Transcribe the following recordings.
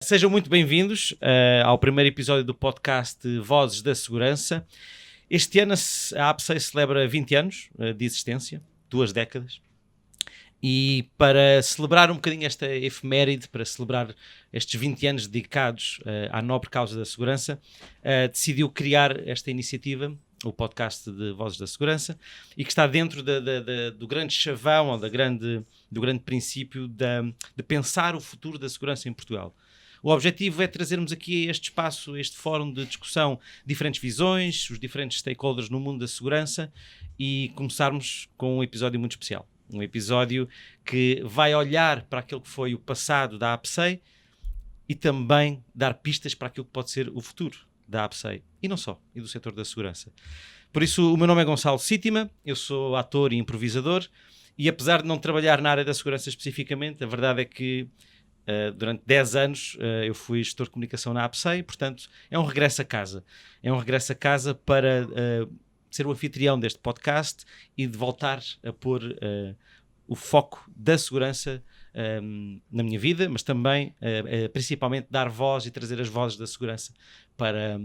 Sejam muito bem-vindos ao primeiro episódio do podcast Vozes da Segurança. Este ano a APSEI celebra 20 anos de existência, 2 décadas. E para celebrar um bocadinho esta efeméride, para celebrar estes 20 anos dedicados à nobre causa da segurança, decidiu criar esta iniciativa, o podcast de Vozes da Segurança, e que está dentro do grande chavão, ou do grande princípio de pensar o futuro da segurança em Portugal. O objetivo é trazermos aqui a este espaço, este fórum de discussão, diferentes visões, os diferentes stakeholders no mundo da segurança, e começarmos com um episódio muito especial. Um episódio que vai olhar para aquilo que foi o passado da APSEI e também dar pistas para aquilo que pode ser o futuro da APSEI. E não só, e do setor da segurança. Por isso, o meu nome é Gonçalo Sittima, eu sou ator e improvisador, e apesar de não trabalhar na área da segurança especificamente, a verdade é que durante 10 anos eu fui gestor de comunicação na APSEI, portanto é um regresso a casa. É um regresso a casa para ser o anfitrião deste podcast e de voltar a pôr o foco da segurança na minha vida, mas também, principalmente, dar voz e trazer as vozes da segurança para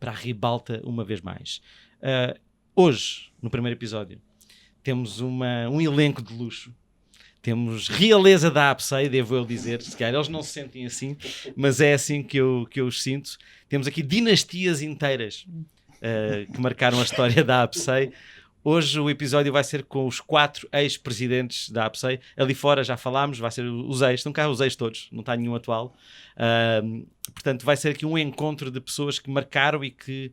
a ribalta uma vez mais. Hoje, no primeiro episódio, temos um elenco de luxo. Temos realeza da APSEI, devo eu dizer, se calhar eles não se sentem assim, mas é assim que eu os sinto. Temos aqui dinastias inteiras que marcaram a história da APSEI. Hoje o episódio vai ser com os 4 ex-presidentes da APSEI. Ali fora já falámos, vai ser os ex, estão cá os ex todos, não está nenhum atual. Portanto, vai ser aqui um encontro de pessoas que marcaram e que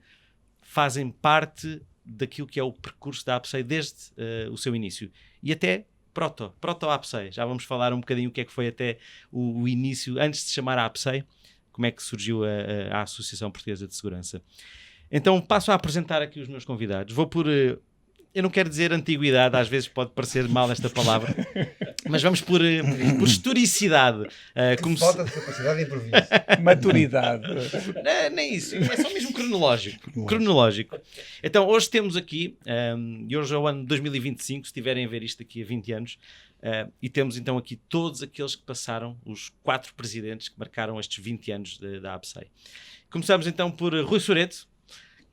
fazem parte daquilo que é o percurso da APSEI desde o seu início. E até proto-APSEI. Já vamos falar um bocadinho o que é que foi até o início, antes de se chamar a APSEI, como é que surgiu a Associação Portuguesa de Segurança. Então passo a apresentar aqui os meus convidados. Vou por... eu não quero dizer antiguidade, às vezes pode parecer mal esta palavra, mas vamos por historicidade. Falta de capacidade de improviso. Maturidade. Nem isso, é só mesmo cronológico. Então hoje temos aqui, e hoje é o ano 2025, se estiverem a ver isto aqui a 20 anos, e temos então aqui todos aqueles que passaram, os 4 presidentes que marcaram estes 20 anos da APSEI. Começamos então por Rui Soreto,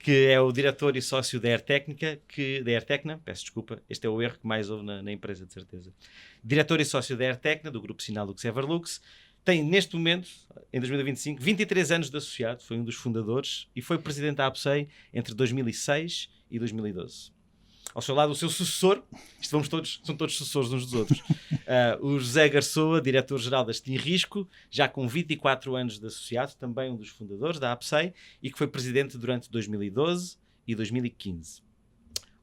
que é o diretor e sócio da AirTecna, peço desculpa, este é o erro que mais houve na empresa, de certeza. Diretor e sócio da AirTecna, do grupo Sinalux Everlux, tem neste momento, em 2025, 23 anos de associado, foi um dos fundadores e foi presidente da APSEI entre 2006 e 2012. Ao seu lado, o seu sucessor, são todos sucessores uns dos outros, o José Garçoa, diretor-geral da Steam Risco, já com 24 anos de associado, também um dos fundadores da APSEI, e que foi presidente durante 2012 e 2015.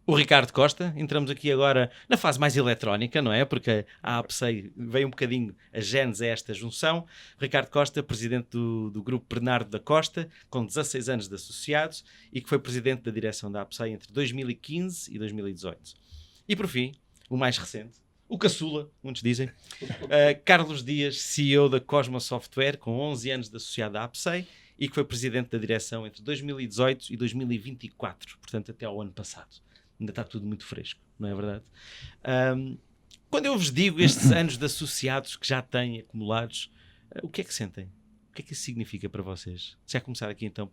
O Ricardo Costa, entramos aqui agora na fase mais eletrónica, não é? Porque a APSEI veio um bocadinho a gênese a esta junção. O Ricardo Costa, presidente do grupo Bernardo da Costa, com 16 anos de associados e que foi presidente da direção da APSEI entre 2015 e 2018. E por fim, o mais recente, o caçula, muitos dizem, Carlos Dias, CEO da Cosmo Software, com 11 anos de associado à APSEI e que foi presidente da direção entre 2018 e 2024, portanto até ao ano passado. Ainda está tudo muito fresco, não é verdade? Quando eu vos digo estes anos de associados que já têm acumulados, o que é que sentem? O que é que isso significa para vocês? Já começar aqui então.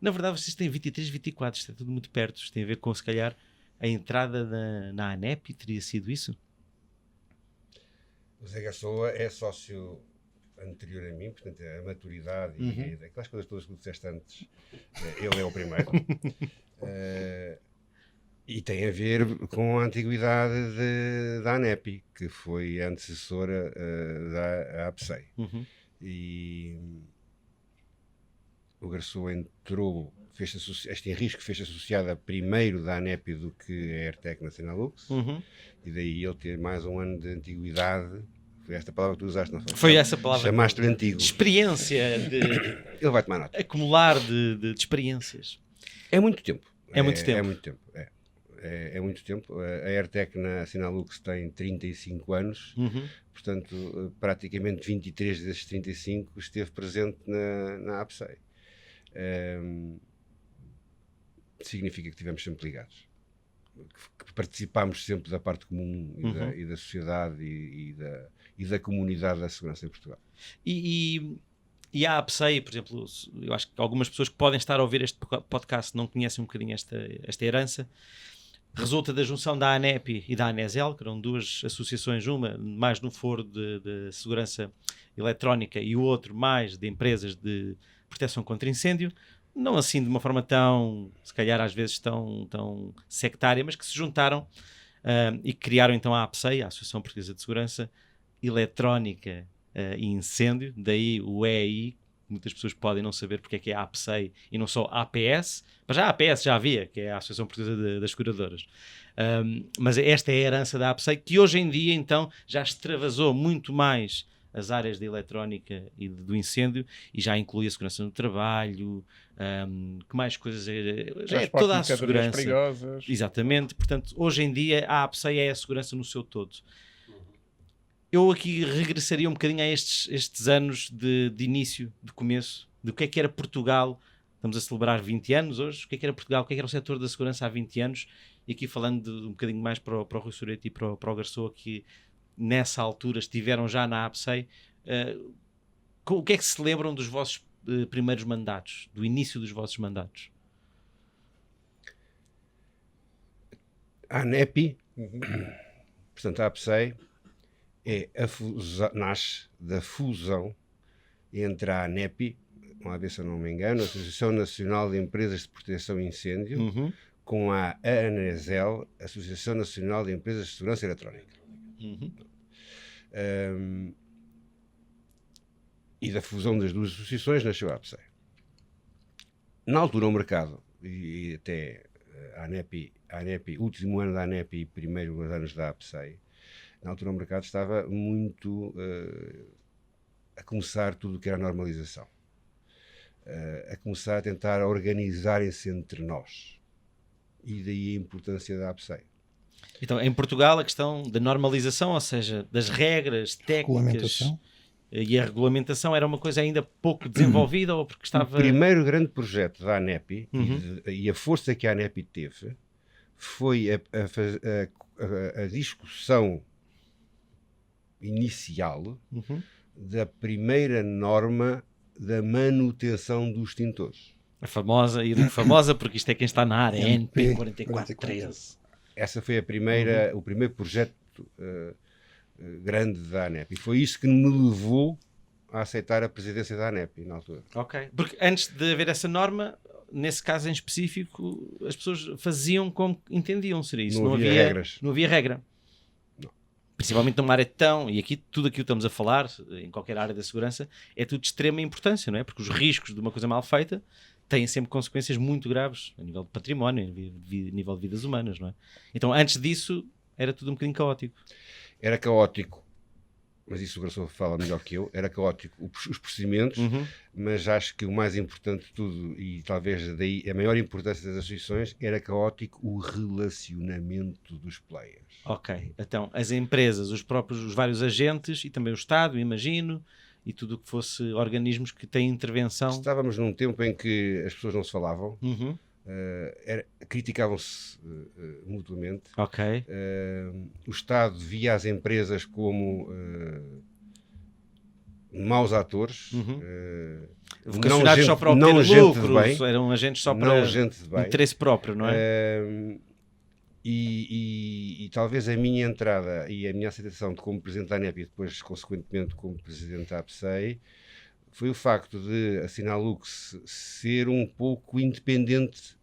Na verdade, vocês têm 23, 24, isto é tudo muito perto. Isto tem a ver com, se calhar, a entrada na ANEP, teria sido isso? O Zé Garçoa é sócio anterior a mim, portanto, a maturidade e aquelas coisas todas que tu disseste antes, ele é o primeiro. E tem a ver com a antiguidade da ANEP, que foi a antecessora da APSEI. E o Garçoa entrou, este Henrisco fez-se associada primeiro da ANEP do que a AirTecna Sinalux, e daí ele ter mais um ano de antiguidade. Foi esta palavra que tu usaste, não foi? Foi essa palavra. Chamaste-lhe antigo. De experiência, ele vai tomar nota. Acumular de experiências. É muito tempo. É muito tempo. É muito tempo, é muito tempo. A AirTecna Sinalux tem 35 anos, portanto, praticamente 23 desses 35 esteve presente na APSEI. Significa que estivemos sempre ligados, que participámos sempre da parte comum e da sociedade e da comunidade da segurança em Portugal. E E a APSEI, por exemplo, eu acho que algumas pessoas que podem estar a ouvir este podcast não conhecem um bocadinho esta herança. Resulta da junção da ANEP e da ANESEL, que eram duas associações, uma mais no foro de segurança eletrónica e o outro mais de empresas de proteção contra incêndio, não assim de uma forma tão, se calhar às vezes tão sectária, mas que se juntaram e criaram então a APSEI, a Associação Portuguesa de Segurança Eletrónica e Incêndio, daí o EI. Muitas pessoas podem não saber porque é que é a APSEI e não só a APS, mas já a APS já havia, que é a Associação Portuguesa das Seguradoras. Mas esta é a herança da APSEI, que hoje em dia então já extravasou muito mais as áreas da eletrónica e do incêndio e já inclui a segurança no trabalho, que mais coisas, já é toda a segurança. Perigosas. Exatamente, portanto hoje em dia a APSEI é a segurança no seu todo. Eu aqui regressaria um bocadinho a estes anos de início, de começo, do que era Portugal. Estamos a celebrar 20 anos hoje. O que era Portugal, o que era o setor da segurança há 20 anos. E aqui falando um bocadinho mais para o Rui Soreto e para o Garçoa, que nessa altura estiveram já na APSEI. O que é que se lembram dos vossos primeiros mandatos, do início dos vossos mandatos? A ANEP, portanto a APSEI, nasce da fusão entre a ANEP, vamos ver se eu não me engano, a Associação Nacional de Empresas de Proteção e Incêndio, com a ANESEL, Associação Nacional de Empresas de Segurança Eletrónica. E da fusão das duas associações nasceu a APSEI. Na altura o mercado, e até a ANEP, último ano da ANEP e primeiro anos da APSEI, na altura o mercado estava muito a começar tudo o que era normalização. A começar a tentar organizarem-se entre nós. E daí a importância da APSEI. Então, em Portugal, a questão da normalização, ou seja, das regras técnicas e a regulamentação era uma coisa ainda pouco desenvolvida ou porque estava... O primeiro grande projeto da ANEP e a força que a ANEP teve foi a discussão inicial da primeira norma da manutenção dos extintores. A famosa, e digo famosa porque isto é quem está na área, NP 4413. Essa foi o primeiro projeto grande da ANEP e foi isso que me levou a aceitar a presidência da ANEP na altura. Ok, porque antes de haver essa norma, nesse caso em específico, as pessoas faziam como entendiam, seria isso? Não havia regras. Não havia regra. Principalmente numa área tão, e aqui tudo aquilo que estamos a falar, em qualquer área da segurança, é tudo de extrema importância, não é? Porque os riscos de uma coisa mal feita têm sempre consequências muito graves a nível de património, a nível de vidas humanas, não é? Então, antes disso, era tudo um bocadinho caótico. Era caótico, mas isso o Garçom fala melhor que eu, era caótico os procedimentos, mas acho que o mais importante de tudo, e talvez daí a maior importância das associações, era caótico o relacionamento dos players. Ok, então as empresas, os vários agentes e também o Estado, imagino, e tudo o que fosse organismos que têm intervenção. Estávamos num tempo em que as pessoas não se falavam, criticavam-se mutuamente. Ok. O Estado via as empresas como maus atores, vocacionados só para obter lucros, eram agentes só para interesse próprio, não é? E talvez a minha entrada e a minha aceitação como presidente da ANEP e depois, consequentemente, como presidente da APSEI, foi o facto de a Sinalux ser um pouco independente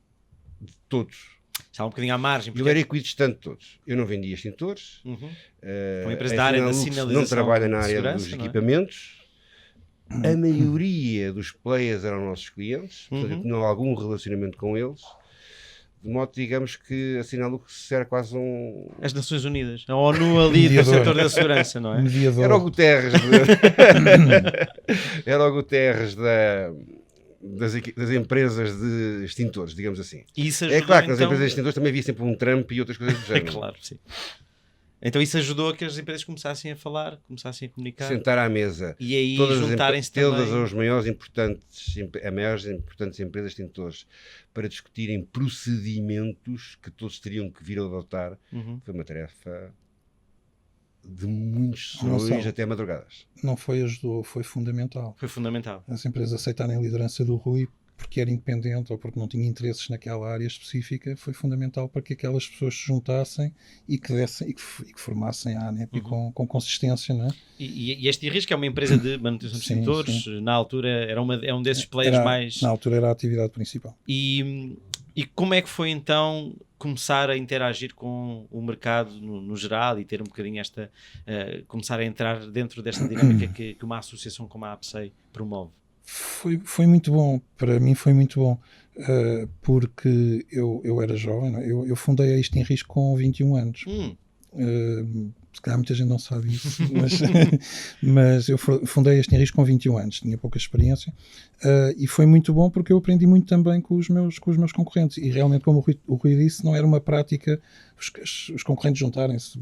de todos. Estava um bocadinho à margem. Eu era equidistante de todos. Eu não vendia extintores. Uma empresa da área da sinalização não trabalha na área dos equipamentos. A maioria dos players eram nossos clientes. Portanto, tinham algum relacionamento com eles. De modo, digamos que a Sinalux era quase As Nações Unidas. A ONU ali do setor da segurança, não é? Mediador. Era o Guterres. Era o Guterres das empresas de extintores, digamos assim. Isso ajudou, é claro que nas empresas de extintores também havia sempre um Trump e outras coisas do género. É claro, sim. Então isso ajudou a que as empresas começassem a falar, começassem a comunicar. Sentar à mesa. E aí juntarem-se também. Todas as maiores importantes empresas de extintores para discutirem procedimentos que todos teriam que vir a adotar. Foi uma tarefa de muitos sonhos até madrugadas. Não foi ajudou, foi fundamental. Foi fundamental. As empresas aceitarem a liderança do Rui porque era independente ou porque não tinha interesses naquela área específica, foi fundamental para que aquelas pessoas se juntassem e que dessem e que formassem a ANEP com consistência, não é? E este Irrisco é uma empresa de manutenção de extintores, na altura era um desses players mais... Na altura era a atividade principal. E como é que foi então começar a interagir com o mercado no geral e ter um bocadinho começar a entrar dentro desta dinâmica que uma associação como a APSEI promove? Foi muito bom, para mim foi muito bom, porque eu era jovem, não? Eu fundei a Isto em Risco com 21 anos. Se calhar muita gente não sabe isso, mas eu fundei Isto em Risco com 21 anos, tinha pouca experiência, e foi muito bom porque eu aprendi muito também com os meus concorrentes, e realmente, como o Rui disse, não era uma prática os concorrentes juntarem-se,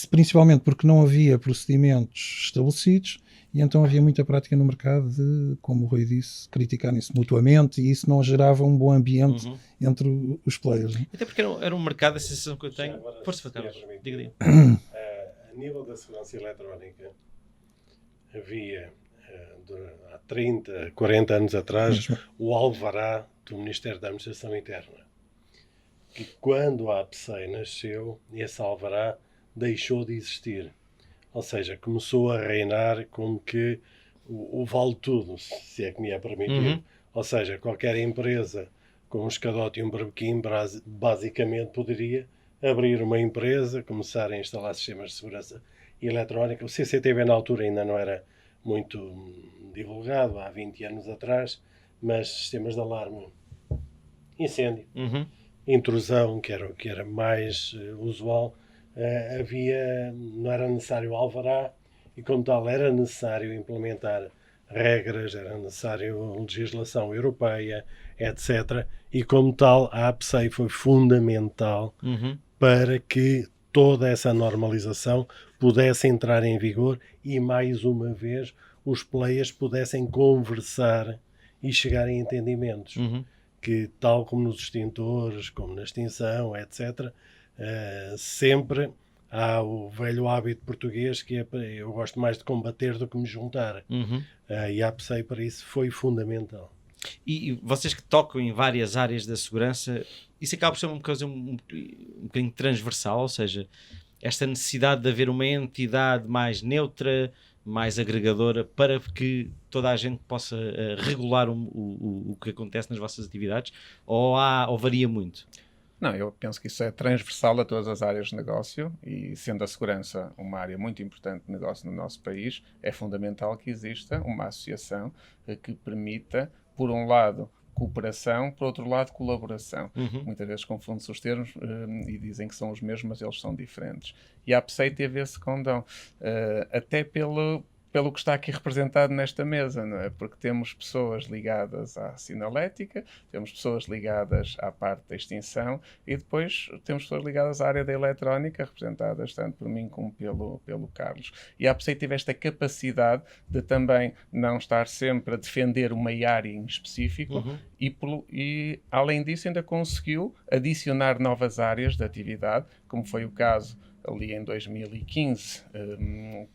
principalmente porque não havia procedimentos estabelecidos, e então havia muita prática no mercado de, como o Rui disse, criticarem-se mutuamente, e isso não gerava um bom ambiente entre os players. Né? Até porque era um mercado, a sensação que eu tenho... Força, Carlos, diga. A nível da segurança eletrónica, havia, há 30, 40 anos atrás, o alvará do Ministério da Administração Interna. Que quando a APSEI nasceu, esse alvará deixou de existir. Ou seja, começou a reinar como que o vale tudo, se é que me é permitido. Ou seja, qualquer empresa com um escadote e um barbequim basicamente poderia abrir uma empresa, começar a instalar sistemas de segurança eletrónica. O CCTV na altura ainda não era muito divulgado, há 20 anos atrás, mas sistemas de alarme, incêndio, intrusão, que era mais usual, não era necessário alvará e, como tal, era necessário implementar regras, era necessário legislação europeia, etc. E, como tal, a APSEI foi fundamental para que toda essa normalização pudesse entrar em vigor e, mais uma vez, os players pudessem conversar e chegar a entendimentos. Que, tal como nos extintores, como na extinção, etc., sempre há o velho hábito português que é, eu gosto mais de combater do que me juntar. E a APSEI para isso foi fundamental. E vocês que tocam em várias áreas da segurança, isso acaba por ser uma coisa um bocadinho transversal, ou seja, esta necessidade de haver uma entidade mais neutra, mais agregadora, para que toda a gente possa regular o que acontece nas vossas atividades, ou varia muito? Não, eu penso que isso é transversal a todas as áreas de negócio e, sendo a segurança uma área muito importante de negócio no nosso país, é fundamental que exista uma associação que permita, por um lado, cooperação, por outro lado, colaboração. Muitas vezes confundem-se os termos e dizem que são os mesmos, mas eles são diferentes. E a APSEI teve esse condão, até pelo que está aqui representado nesta mesa, não é? Porque temos pessoas ligadas à sinalética, temos pessoas ligadas à parte da extinção e depois temos pessoas ligadas à área da eletrónica, representadas tanto por mim como pelo Carlos. E a APSEI teve esta capacidade de também não estar sempre a defender uma área em específico e, além disso, ainda conseguiu adicionar novas áreas de atividade, como foi o caso ali em 2015,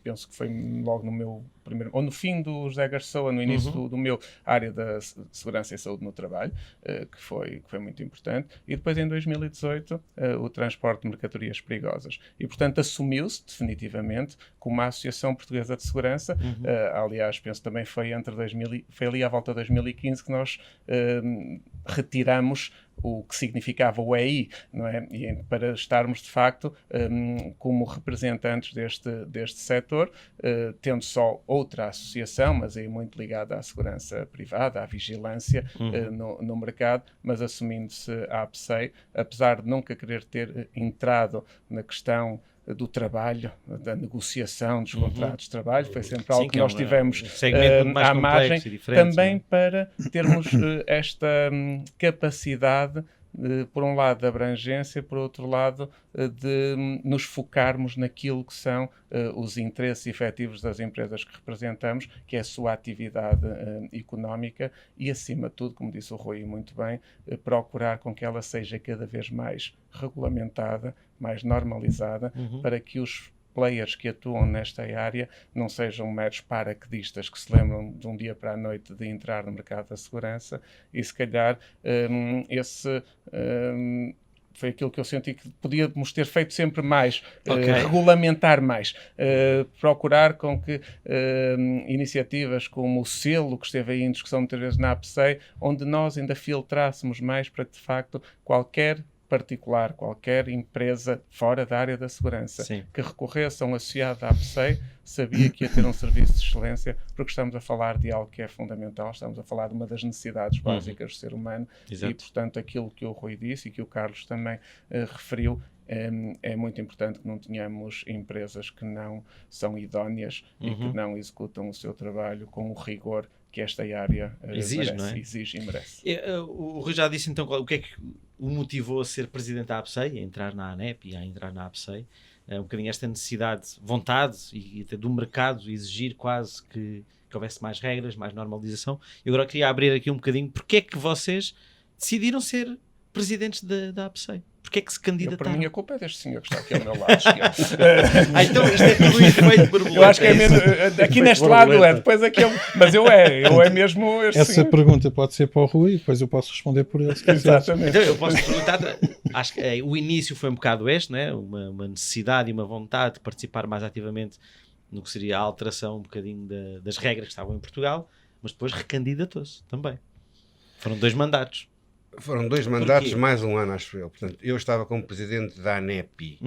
penso que foi logo no meu primeiro, ou no fim do José Garçoa, no início do meu área da segurança e saúde no trabalho, que foi muito importante, e depois em 2018 o transporte de mercadorias perigosas. E, portanto, assumiu-se definitivamente como uma Associação Portuguesa de Segurança, aliás, penso também foi foi ali à volta de 2015 que nós retiramos o que significava o EI, não é? E para estarmos, de facto, como representantes deste setor, tendo só outra associação, mas aí muito ligada à segurança privada, à vigilância no mercado, mas assumindo-se a APSEI, apesar de nunca querer ter entrado na questão do trabalho, da negociação dos contratos de trabalho, foi sempre algo que nós tivemos à margem, também para termos esta capacidade por um lado, de abrangência, por outro lado, de nos focarmos naquilo que são os interesses efetivos das empresas que representamos, que é a sua atividade económica e, acima de tudo, como disse o Rui muito bem, procurar com que ela seja cada vez mais regulamentada, mais normalizada, para que os players que atuam nesta área não sejam meros paraquedistas que se lembram de um dia para a noite de entrar no mercado da segurança e se calhar foi aquilo que eu senti que podíamos ter feito sempre mais, regulamentar mais, procurar com que iniciativas como o selo que esteve aí em discussão muitas vezes na APSEI, onde nós ainda filtrássemos mais para que de facto qualquer particular, qualquer empresa fora da área da segurança que recorresse a um associado da APSEI sabia que ia ter um serviço de excelência, porque estamos a falar de algo que é fundamental, estamos a falar de uma das necessidades básicas do ser humano. Exato. E, portanto, aquilo que o Rui disse e que o Carlos também referiu, é muito importante que não tenhamos empresas que não são idóneas e que não executam o seu trabalho com o rigor que esta área exige, merece, não é? Exige e merece. O Rui já disse então o que é que o motivou a ser presidente da APSEI, a entrar na ANEP e a entrar na APSEI. Um bocadinho esta necessidade, vontade e do mercado exigir quase que houvesse mais regras, mais normalização. Eu agora queria abrir aqui um bocadinho porque é que vocês decidiram ser presidentes da APSEI? Porque é que se candidataram? Para mim a culpa é deste senhor que está aqui ao meu lado. Então isto é tudo efeito borboleta. Eu acho que é mesmo, aqui neste lado é, depois aqui mas eu é mesmo este essa senhor. Pergunta pode ser para o Rui, depois eu posso responder por ele se quiser. Exatamente. Então eu posso perguntar, acho que o início foi um bocado este, né? Uma necessidade e uma vontade de participar mais ativamente no que seria a alteração um bocadinho das regras que estavam em Portugal, mas depois recandidatou-se também. Foram 2 mandatos. Foram 2 mandatos, mais um ano, acho eu. Portanto, eu estava como presidente da ANEP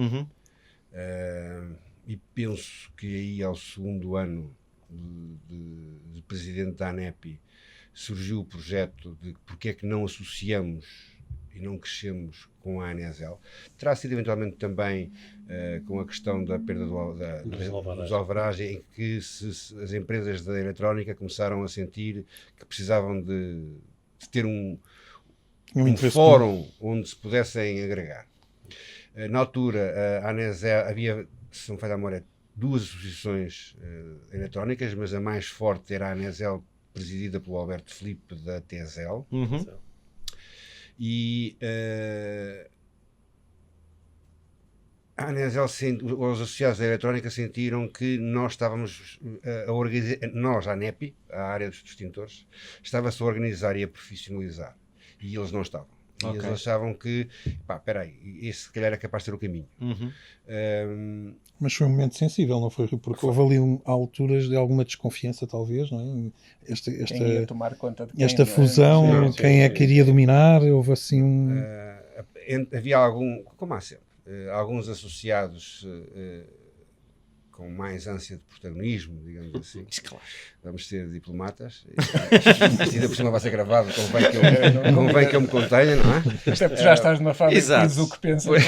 e penso que aí ao segundo ano de presidente da ANEP surgiu o projeto de porque é que não associamos e não crescemos com a ANESEL. Terá sido eventualmente também com a questão da perda dos alvarás, em que as empresas da eletrónica começaram a sentir que precisavam de ter um fórum onde se pudessem agregar. Na altura, a ANESEL havia, se não falha a memória, 2 associações eletrónicas, mas a mais forte era a ANESEL, presidida pelo Alberto Filipe, da TESEL. E a ANESEL, os associados da eletrónica sentiram que nós estávamos a organizar, nós, a ANEP, a área dos extintores, estava-se a organizar e a profissionalizar. E eles não estavam. E eles achavam que, espera aí, esse se calhar é capaz de ser o caminho. Mas foi um momento sensível, não foi? Porque houve ali alturas de alguma desconfiança, talvez, não é? Quem ia tomar conta de quem, esta fusão, quem é que iria dominar, houve assim havia como há sempre, alguns associados com mais ânsia de protagonismo, digamos assim. Claro. Vamos ser diplomatas. Ainda por cima vai ser gravado, convém que eu me contenha, não é? Até porque já estás numa fase que diz o que pensas.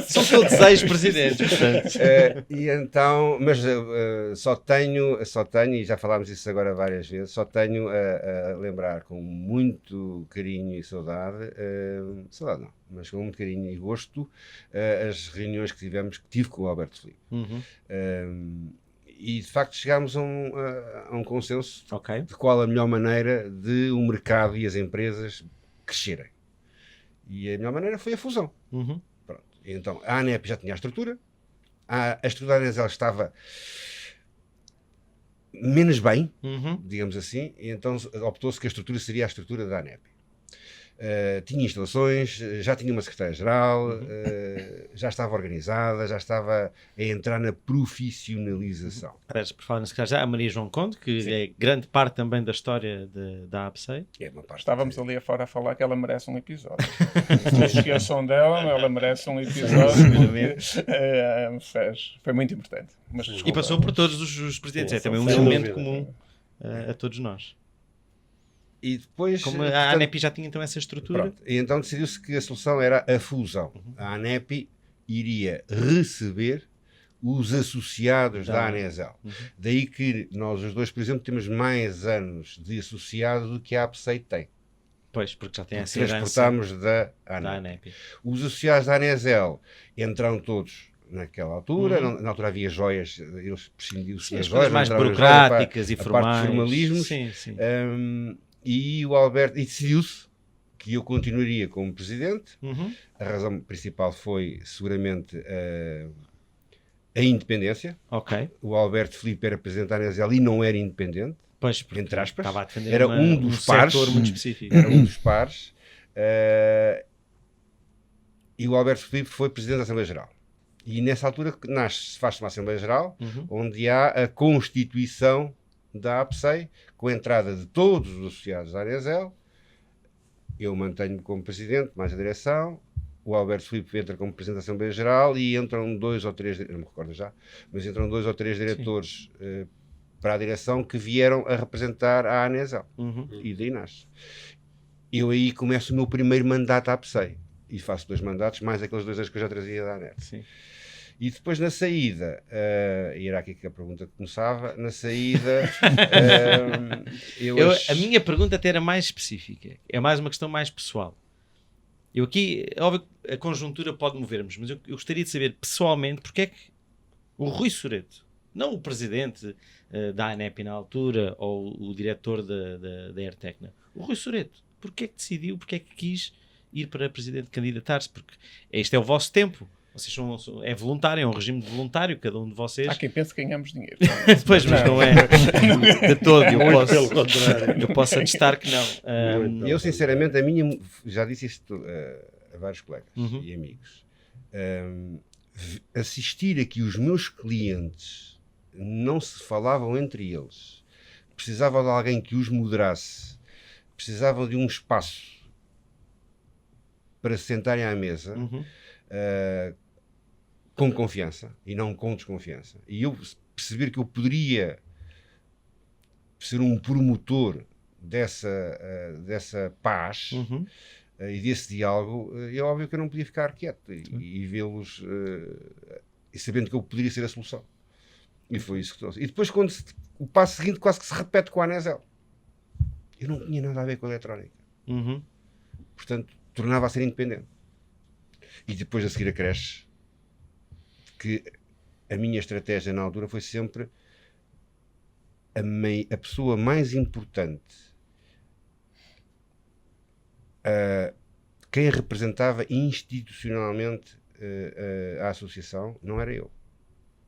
São todos ex-presidentes, portanto. E então, mas só tenho, e já falámos disso agora várias vezes, só tenho a lembrar com muito carinho e saudade não, mas com muito carinho e gosto, as reuniões que tive com o Alberto Filipe. E de facto chegámos a um consenso de qual a melhor maneira de o mercado e as empresas crescerem. E a melhor maneira foi a fusão. Pronto. Então a ANEP já tinha a estrutura, a estrutura da ANESEL estava menos bem, digamos assim, e então optou-se que a estrutura seria a estrutura da ANEP. Tinha instalações, já tinha uma secretária-geral, já estava organizada, já estava a entrar na profissionalização. Parece, por falar na secretária, a Maria João Conde, que é grande parte também da história da APSEI. Estávamos ali afora a falar que ela merece um episódio. Não esqueçam dela, ela merece um episódio. Foi muito importante. Mas, e passou por todos os presidentes, é também um elemento comum a todos nós. E depois, como a ANEP já tinha então essa estrutura. Pronto, e então decidiu-se que a solução era a fusão. A ANEP iria receber os associados da ANESEL. Daí que nós os dois, por exemplo, temos mais anos de associado do que a APSEI tem. Pois, porque já tem essa transportámos da ANEP. Os associados da ANESEL entraram todos naquela altura. Na altura havia joias, eles prescindiam-se das joias. Mais burocráticas e formais. A parte de formalismos. Sim, sim. E o Alberto, e decidiu-se que eu continuaria como presidente. A razão principal foi seguramente a independência. O Alberto Filipe era presidente da ANESEL e não era independente. Pois, entre aspas, estava a defender era um dos pares, muito específico. Era um dos pares, e o Alberto Filipe foi presidente da Assembleia Geral. E nessa altura faz-se uma Assembleia Geral, onde há a constituição da APSEI, com a entrada de todos os associados da ANESEL. Eu mantenho-me como presidente, mais a direção. O Alberto Filipe entra como presidente da Assembleia Geral e entram 2 ou 3, não me recordo já, mas entram 2 ou 3 diretores para a direção que vieram a representar a ANESEL. E daí nasce. Eu aí começo o meu primeiro mandato à APSEI e faço 2 mandatos, mais aqueles 2 anos que eu já trazia da ANET. Sim. E depois na saída, e era aqui que a pergunta começava, na saída a minha pergunta até era mais específica, é mais uma questão mais pessoal. Eu aqui, é óbvio que a conjuntura pode mover-nos, mas eu gostaria de saber pessoalmente porque é que o Rui Soreto, não o presidente da ANEP na altura ou o diretor da Airtecna, o Rui Soreto, porque é que decidiu, porque é que quis ir para presidente, candidatar-se? Porque este é o vosso tempo. Vocês é voluntário, é um regime de voluntário, cada um de vocês. Há quem pense que ganhamos dinheiro. Pois, mas não é de todo. Eu posso atestar que não. Eu, sinceramente, já disse isto a vários colegas e amigos. Assistir a que os meus clientes não se falavam entre eles, precisavam de alguém que os moderasse, precisavam de um espaço para se sentarem à mesa, com confiança e não com desconfiança. E eu perceber que eu poderia ser um promotor dessa paz e desse diálogo, é óbvio que eu não podia ficar quieto e vê-los e sabendo que eu poderia ser a solução. E foi isso que trouxe. E depois, o passo seguinte quase que se repete com a ANESEL. Eu não tinha nada a ver com a eletrónica. Portanto, tornava a ser independente. E depois a seguir acresce que a minha estratégia na altura foi sempre a pessoa mais importante, quem representava institucionalmente a associação não era eu,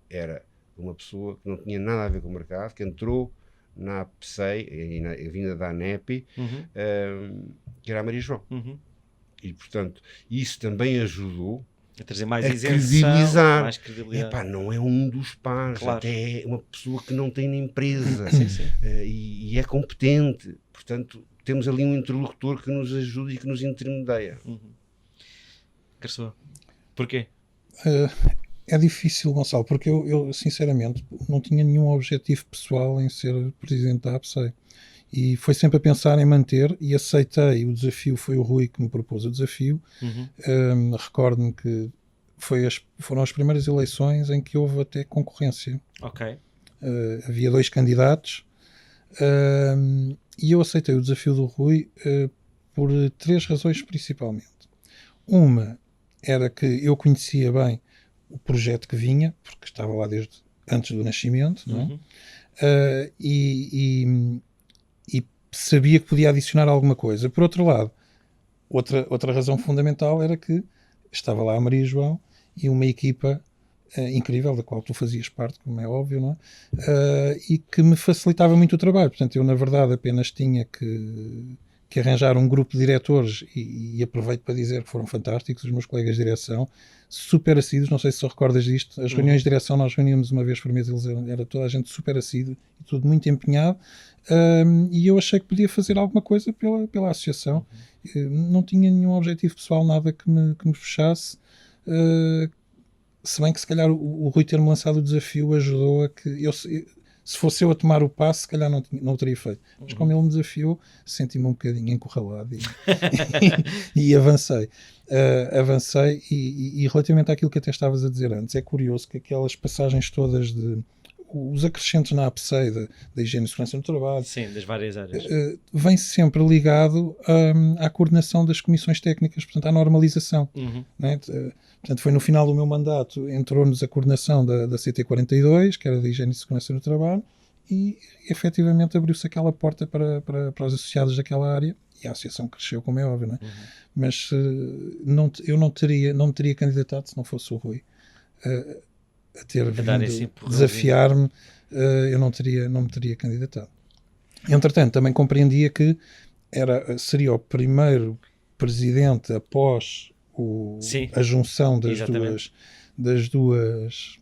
era uma pessoa que não tinha nada a ver com o mercado, que entrou na APSEI, na vinda da ANEP, que era a Maria João. E, portanto, isso também ajudou a trazer mais isenção, mais credibilidade. Não é um dos pares, claro. Até é uma pessoa que não tem na empresa e é competente. Portanto, temos ali um interlocutor que nos ajuda e que nos intermedia. Garçom, porquê? É difícil, Gonçalo, porque eu sinceramente não tinha nenhum objetivo pessoal em ser presidente da APSEI. E foi sempre a pensar em manter e aceitei o desafio. Foi o Rui que me propôs o desafio. Recordo-me que foram as primeiras eleições em que houve até concorrência. Havia 2 candidatos e eu aceitei o desafio do Rui por 3 razões principalmente. Uma era que eu conhecia bem o projeto que vinha, porque estava lá desde antes do nascimento, não é? E sabia que podia adicionar alguma coisa. Por outro lado, outra razão fundamental era que estava lá a Maria João e uma equipa incrível, da qual tu fazias parte, como é óbvio, não é? E que me facilitava muito o trabalho. Portanto, eu na verdade apenas tinha que arranjar um grupo de diretores e aproveito para dizer que foram fantásticos, os meus colegas de direção, super assíduos, não sei se recordas disto, as reuniões de direção nós reuníamos uma vez por mês, era toda a gente super assíduo e tudo muito empenhado, e eu achei que podia fazer alguma coisa pela associação. Não tinha nenhum objetivo pessoal, nada que me fechasse, se bem que se calhar o Rui ter-me lançado o desafio ajudou a que se fosse eu a tomar o passo, se calhar não o teria feito. Mas como ele me desafiou, senti-me um bocadinho encurralado e avancei. Avancei e relativamente àquilo que até estavas a dizer antes, é curioso que aquelas passagens todas de os acrescentos na APSEI da higiene e segurança no trabalho, sim, das várias áreas, vem sempre ligado à coordenação das comissões técnicas, portanto, à normalização. Né? Portanto, foi no final do meu mandato, entrou-nos a coordenação da CT42, que era da higiene e segurança no trabalho, e efetivamente abriu-se aquela porta para os associados daquela área, e a associação cresceu, como é óbvio, não é? Mas eu não me teria candidatado se não fosse o Rui a ter vindo desafiar-me, eu não me teria candidatado. Entretanto, também compreendia que seria o primeiro presidente após a junção das duas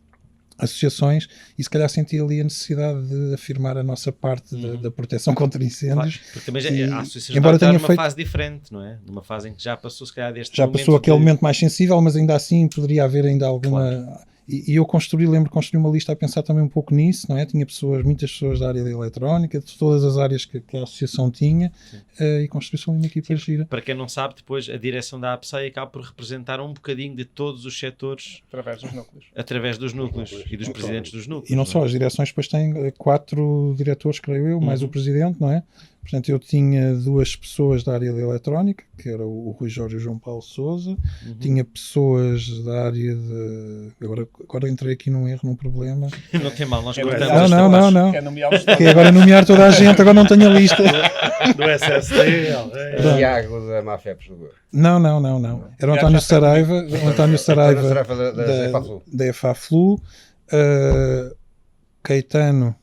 associações, e se calhar senti ali a necessidade de afirmar a nossa parte da proteção contra incêndios. Claro, porque também a associação está numa fase diferente, não é? Numa fase em que já passou, se calhar, deste momento. Já passou aquele momento mais sensível, mas ainda assim poderia haver ainda alguma... Claro. E eu construí uma lista a pensar também um pouco nisso, não é? Tinha muitas pessoas da área da eletrónica, de todas as áreas que a associação tinha, e construí-se uma equipa gira. Para quem não sabe, depois a direção da APSEI acaba por representar um bocadinho de todos os setores. Através dos núcleos e dos presidentes dos núcleos. E não só, as direções depois têm 4 diretores, creio eu, mais o presidente, não é? Portanto, eu tinha 2 pessoas da área da eletrónica, que era o Rui Jorge e o João Paulo Sousa. Tinha pessoas da área de... Agora entrei aqui num erro, num problema. Não tem mal, nós cortamos. Não. Que agora nomear toda a gente, agora não tenho a lista. Do SST, Tiago da Mafep. Não. Era o António Saraiva, da EFA-FLU, Caetano,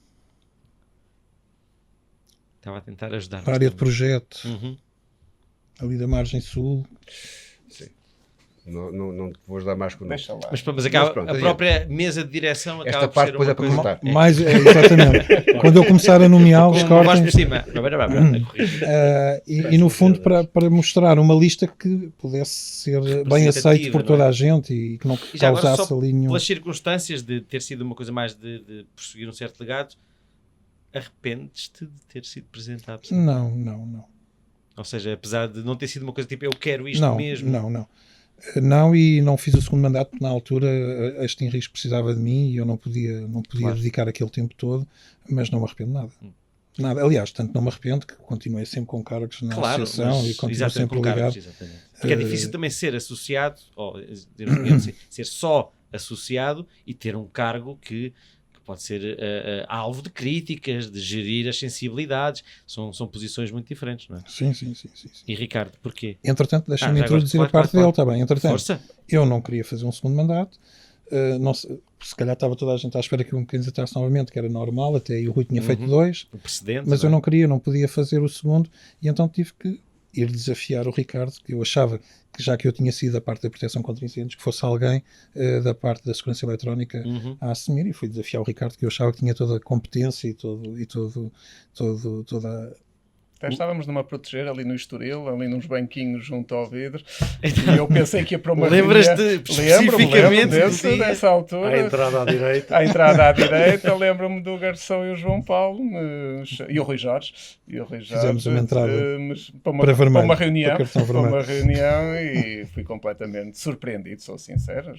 estava a tentar ajudar. a área de projeto, ali da Margem Sul. Sim. Não te vou dar mais com mas acaba, a própria mesa de direção acaba esta parte depois é para cortar. Exatamente. Quando eu começar a nomeá-los, cortem. Por cima. E no fundo para mostrar uma lista que pudesse ser bem aceita por toda a gente e que não causasse ali nenhum... Pelas circunstâncias de ter sido uma coisa mais de prosseguir um certo legado, arrependes-te de ter sido presidente da APSEI? Não. Ou seja, apesar de não ter sido uma coisa tipo eu quero isto mesmo. Não, e não fiz o segundo mandato porque na altura a Extin Risco precisava de mim e eu não podia claro. Dedicar aquele tempo todo, mas não me arrependo nada. Aliás, tanto não me arrependo que continuei sempre com cargos na associação e continuo sempre ligado. Porque é difícil também ser associado, ou ser só associado e ter um cargo que pode ser alvo de críticas, de gerir as sensibilidades. São posições muito diferentes, não é? Sim. E Ricardo, porquê? Entretanto, deixa-me introduzir a parte dele, está bem. Entretanto, força. Eu não queria fazer um segundo mandato. Se calhar estava toda a gente à espera que eu me candidatasse novamente, que era normal, até aí o Rui tinha feito 2, mas eu não queria, não podia fazer o segundo, e então tive que ir desafiar o Ricardo, que eu achava que já que eu tinha sido da parte da proteção contra incêndios, que fosse alguém da parte da segurança eletrónica a assumir, e fui desafiar o Ricardo, que eu achava que tinha toda a competência e toda Até estávamos numa proteger ali no Estoril, ali nos banquinhos junto ao vidro, e eu pensei que ia para uma Lembras-te especificamente dessa altura? À entrada à direita. Lembro-me do Garção e o João Paulo, e o Rui Jorge. Fizemos uma entrada para uma reunião, e fui completamente surpreendido, sou sincero,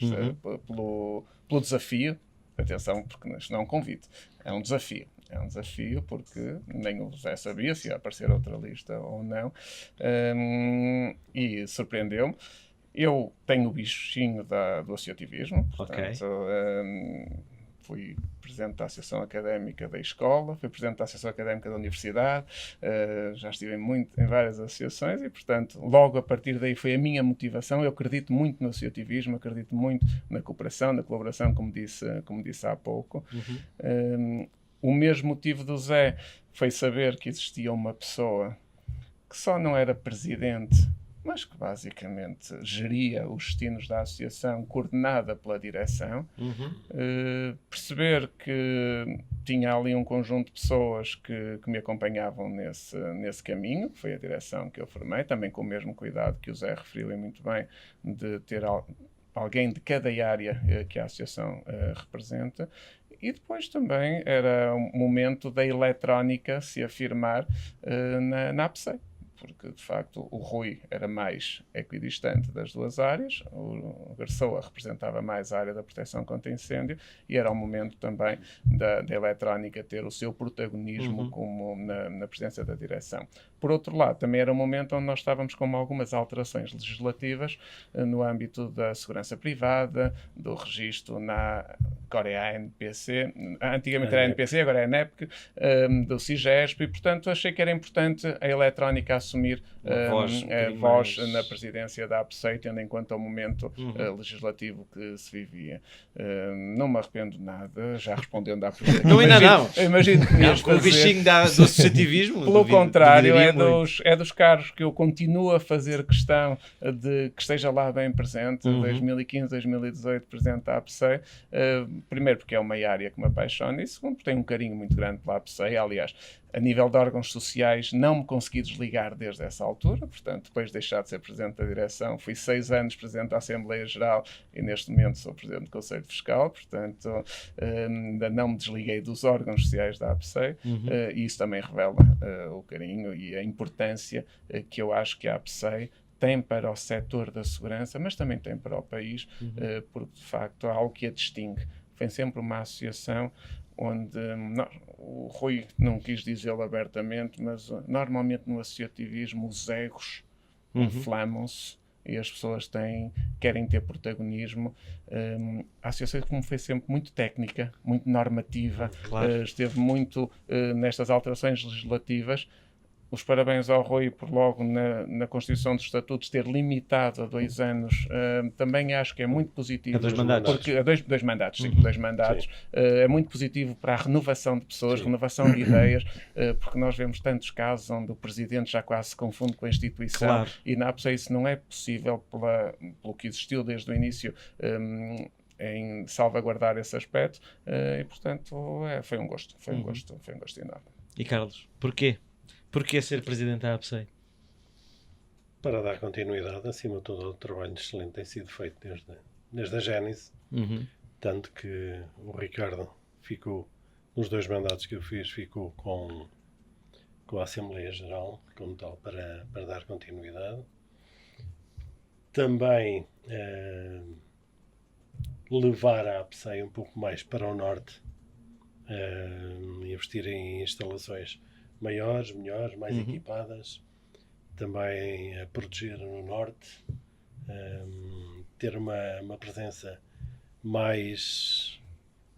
pelo desafio. Atenção, porque isto não é um convite, é um desafio. É um desafio porque nem o José sabia se ia aparecer outra lista ou não, e surpreendeu-me. Eu tenho o bichinho do associativismo, portanto, fui presidente da Associação Académica da Escola, fui presidente da Associação Académica da Universidade, já estive em várias associações e, portanto, logo a partir daí foi a minha motivação. Eu acredito muito no associativismo, acredito muito na cooperação, na colaboração, como disse há pouco. O mesmo motivo do Zé foi saber que existia uma pessoa que só não era presidente, mas que basicamente geria os destinos da associação, coordenada pela direção. Perceber que tinha ali um conjunto de pessoas que me acompanhavam nesse caminho, que foi a direção que eu formei, também com o mesmo cuidado que o Zé referiu e muito bem, de ter alguém de cada área que a associação representa. E depois também era um momento da eletrónica se afirmar na APSEI. porque de facto o Rui era mais equidistante das duas áreas, o Garçoa representava mais a área da proteção contra incêndio, e era o momento também da eletrónica ter o seu protagonismo como na presidência da direção. Por outro lado, também era um momento onde nós estávamos com algumas alterações legislativas no âmbito da segurança privada, do registro agora é a ANPC, antigamente era a ANPC, agora é a NEPC, do CIGESP, e portanto achei que era importante a eletrónica assumir a voz na presidência da APSEI, tendo em conta o momento legislativo que se vivia. Não me arrependo de nada, já respondendo à pergunta. Não, ainda não. Imagino que com o bichinho do associativismo. Pelo contrário, é dos cargos que eu continuo a fazer questão de que esteja lá bem presente, 2015, 2018, presente da APSEI. Primeiro porque é uma área que me apaixona, e segundo porque tenho um carinho muito grande pela APSEI. Aliás, a nível de órgãos sociais, não me consegui desligar desde essa altura, portanto, depois de deixar de ser Presidente da Direção, fui 6 anos Presidente da Assembleia Geral e neste momento sou Presidente do Conselho Fiscal, portanto, ainda não me desliguei dos órgãos sociais da APSEI, e isso também revela o carinho e a importância que eu acho que a APSEI tem para o setor da segurança, mas também tem para o país, porque de facto há algo que a distingue. Foi sempre uma associação onde o Rui não quis dizê-lo abertamente, mas normalmente no associativismo os egos inflamam-se e as pessoas querem ter protagonismo. A associação, como foi sempre muito técnica, muito normativa, esteve muito nestas alterações legislativas. Os parabéns ao Rui por logo na Constituição dos Estatutos ter limitado a 2 anos. Também acho que é muito positivo. A 2 mandatos. Porque, dois mandatos, sim. 2 mandatos. É muito positivo para a renovação de pessoas, renovação de ideias, porque nós vemos tantos casos onde o Presidente já quase se confunde com a instituição. E na APSEI isso não é possível pelo que existiu desde o início, em salvaguardar esse aspecto. E, portanto, foi um gosto. Foi um gosto enorme. E Carlos, porquê? Porquê ser Presidente da APSEI? Para dar continuidade, acima de todo, ao trabalho excelente tem sido feito desde a Gênese. Tanto que o Ricardo ficou, nos 2 mandatos que eu fiz, ficou com a Assembleia Geral, como tal, para dar continuidade. Também levar a APSEI um pouco mais para o norte, investir em instalações maiores, melhores, mais equipadas, também a proteger no norte, ter uma presença mais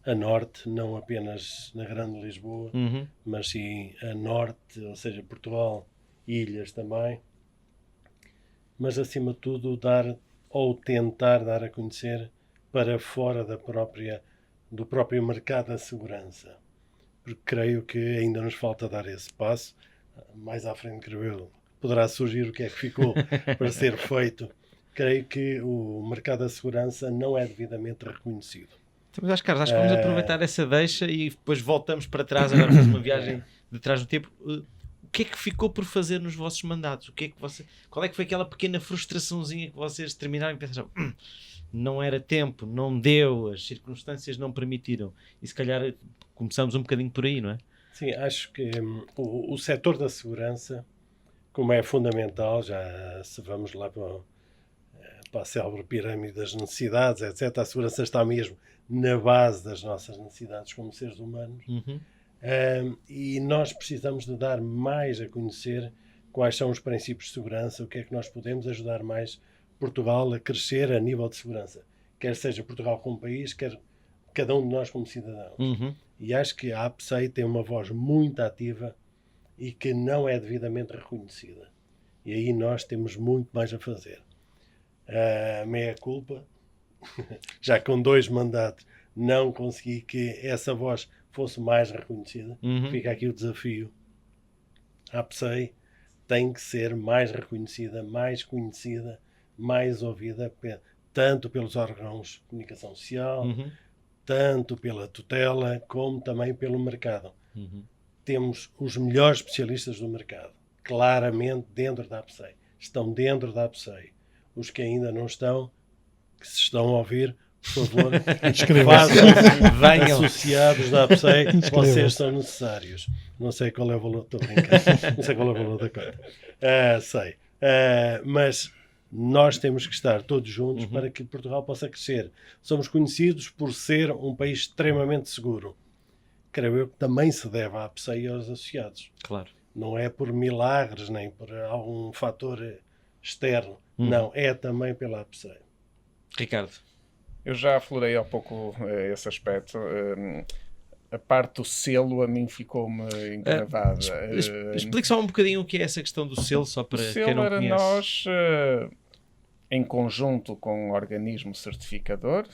a norte, não apenas na Grande Lisboa, mas sim a norte, ou seja, Portugal, ilhas também, mas acima de tudo tentar dar a conhecer para fora do próprio mercado da segurança. Porque creio que ainda nos falta dar esse passo. Mais à frente, creio eu, poderá surgir o que é que ficou para ser feito. Creio que o mercado da segurança não é devidamente reconhecido. Então, mas Carlos, acho que vamos aproveitar essa deixa e depois voltamos para trás, agora fazemos uma viagem de trás no tempo. O que é que ficou por fazer nos vossos mandatos? Qual é que foi aquela pequena frustraçãozinha que vocês terminaram e pensaram não era tempo, não deu, as circunstâncias não permitiram? E se calhar começamos um bocadinho por aí, não é? Sim, acho que o setor da segurança, como é fundamental, já se vamos lá para a célebre pirâmide das necessidades, etc., a segurança está mesmo na base das nossas necessidades como seres humanos. E nós precisamos de dar mais a conhecer quais são os princípios de segurança, o que é que nós podemos ajudar mais Portugal a crescer a nível de segurança. Quer seja Portugal como país, quer cada um de nós como cidadãos. E acho que a APSEI tem uma voz muito ativa e que não é devidamente reconhecida. E aí nós temos muito mais a fazer. Meia culpa, já com 2 mandatos não consegui que essa voz fosse mais reconhecida. Fica aqui o desafio. A APSEI tem que ser mais reconhecida, mais conhecida, mais ouvida, tanto pelos órgãos de comunicação social, tanto pela tutela, como também pelo mercado. Temos os melhores especialistas do mercado, claramente dentro da APSEI. Estão dentro da APSEI. Os que ainda não estão, que se estão a ouvir, por favor, Inscrevam-se. Venham. associados da APSEI, Inscrevam-se. vocês são necessários. Não sei qual é o valor, estou brincando, não sei qual é o valor da conta. Sei. Mas nós temos que estar todos juntos para que Portugal possa crescer. Somos conhecidos por ser um país extremamente seguro. Creio eu que também se deve à APSEI e aos associados. Claro. Não é por milagres nem por algum fator externo. Não, é também pela APSEI. Ricardo. Eu já aflorei há pouco esse aspecto. A parte do selo a mim ficou-me engravada. Explique só um bocadinho o que é essa questão do selo, só para O quem selo não era conhece. nós, em conjunto com o organismo certificador,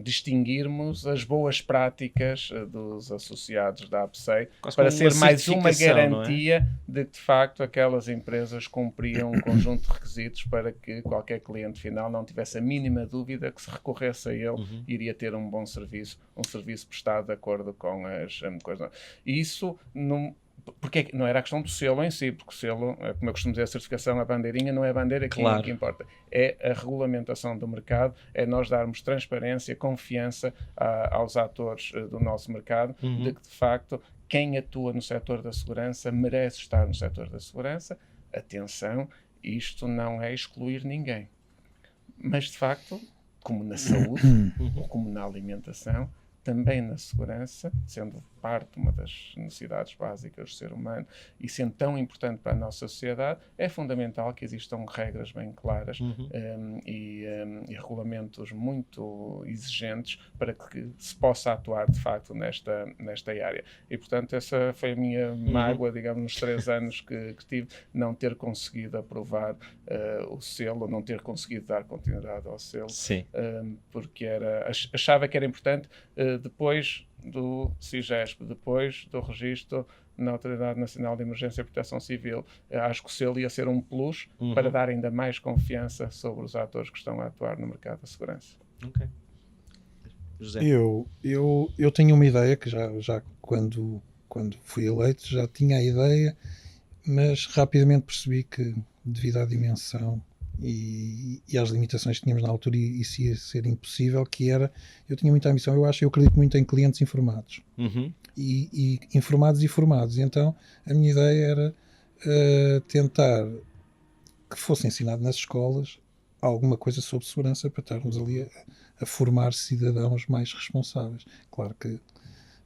distinguirmos as boas práticas dos associados da APSEI Quase para como ser uma mais uma certificação, garantia de que, de facto, aquelas empresas cumpriam um conjunto de requisitos para que qualquer cliente final não tivesse a mínima dúvida que, se recorresse a ele, iria ter um bom serviço, um serviço prestado de acordo com as coisas. E isso porque não era a questão do selo em si, porque o selo, como eu costumo dizer, a certificação, a bandeirinha, não é a bandeira que importa. É a regulamentação do mercado, é nós darmos transparência, confiança aos atores do nosso mercado, de que, de facto, quem atua no setor da segurança merece estar no setor da segurança. Atenção, isto não é excluir ninguém. Mas, de facto, como na saúde, ou como na alimentação, também na segurança, sendo parte de uma das necessidades básicas do ser humano e sendo tão importante para a nossa sociedade, é fundamental que existam regras bem claras e regulamentos muito exigentes para que se possa atuar, de facto, nesta área. E, portanto, essa foi a minha mágoa, digamos, nos 3 anos que tive, não ter conseguido aprovar o selo, não ter conseguido dar continuidade ao selo, porque achava que era importante, depois do CIGESP, depois do registro na Autoridade Nacional de Emergência e Proteção Civil. Acho que o selo ia ser um plus para dar ainda mais confiança sobre os atores que estão a atuar no mercado da segurança. Ok. José. Eu tenho uma ideia que já quando fui eleito já tinha a ideia, mas rapidamente percebi que, devido à dimensão e às limitações que tínhamos na altura, isso ia ser impossível, eu tinha muita ambição, eu acredito muito em clientes informados. E informados e formados. Então a minha ideia era tentar que fosse ensinado nas escolas alguma coisa sobre segurança, para estarmos ali a formar cidadãos mais responsáveis. Claro que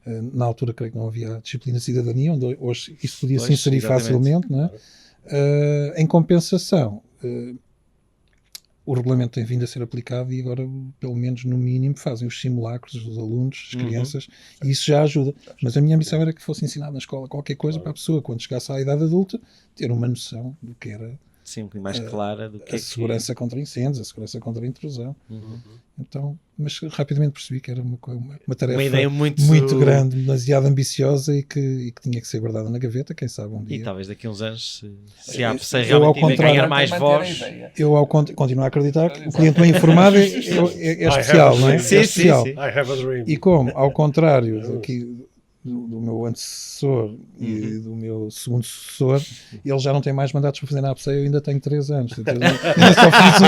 na altura creio que não havia disciplina de cidadania, onde hoje isso podia se inserir facilmente, não é? Em compensação, o regulamento tem vindo a ser aplicado e agora, pelo menos no mínimo, fazem os simulacros dos alunos, as crianças, e isso já ajuda. Mas a minha missão era que fosse ensinado na escola qualquer coisa para a pessoa, quando chegasse à idade adulta, ter uma noção do que era um bocadinho mais clara do que a segurança contra incêndios, a segurança contra a intrusão. Então, mas rapidamente percebi que era uma tarefa uma ideia muito grande, demasiado ambiciosa e que tinha que ser guardada na gaveta, quem sabe um dia. E talvez daqui a uns anos, se a APSEI realmente ganhar mais voz... Eu continuo a acreditar que o cliente bem informado é especial, não é? Sim, é especial. I have a dream. E como, ao contrário aqui do meu antecessor e do meu segundo sucessor, ele já não tem mais mandatos para fazer na APSEI, eu ainda tenho 3 anos. Ainda só fiz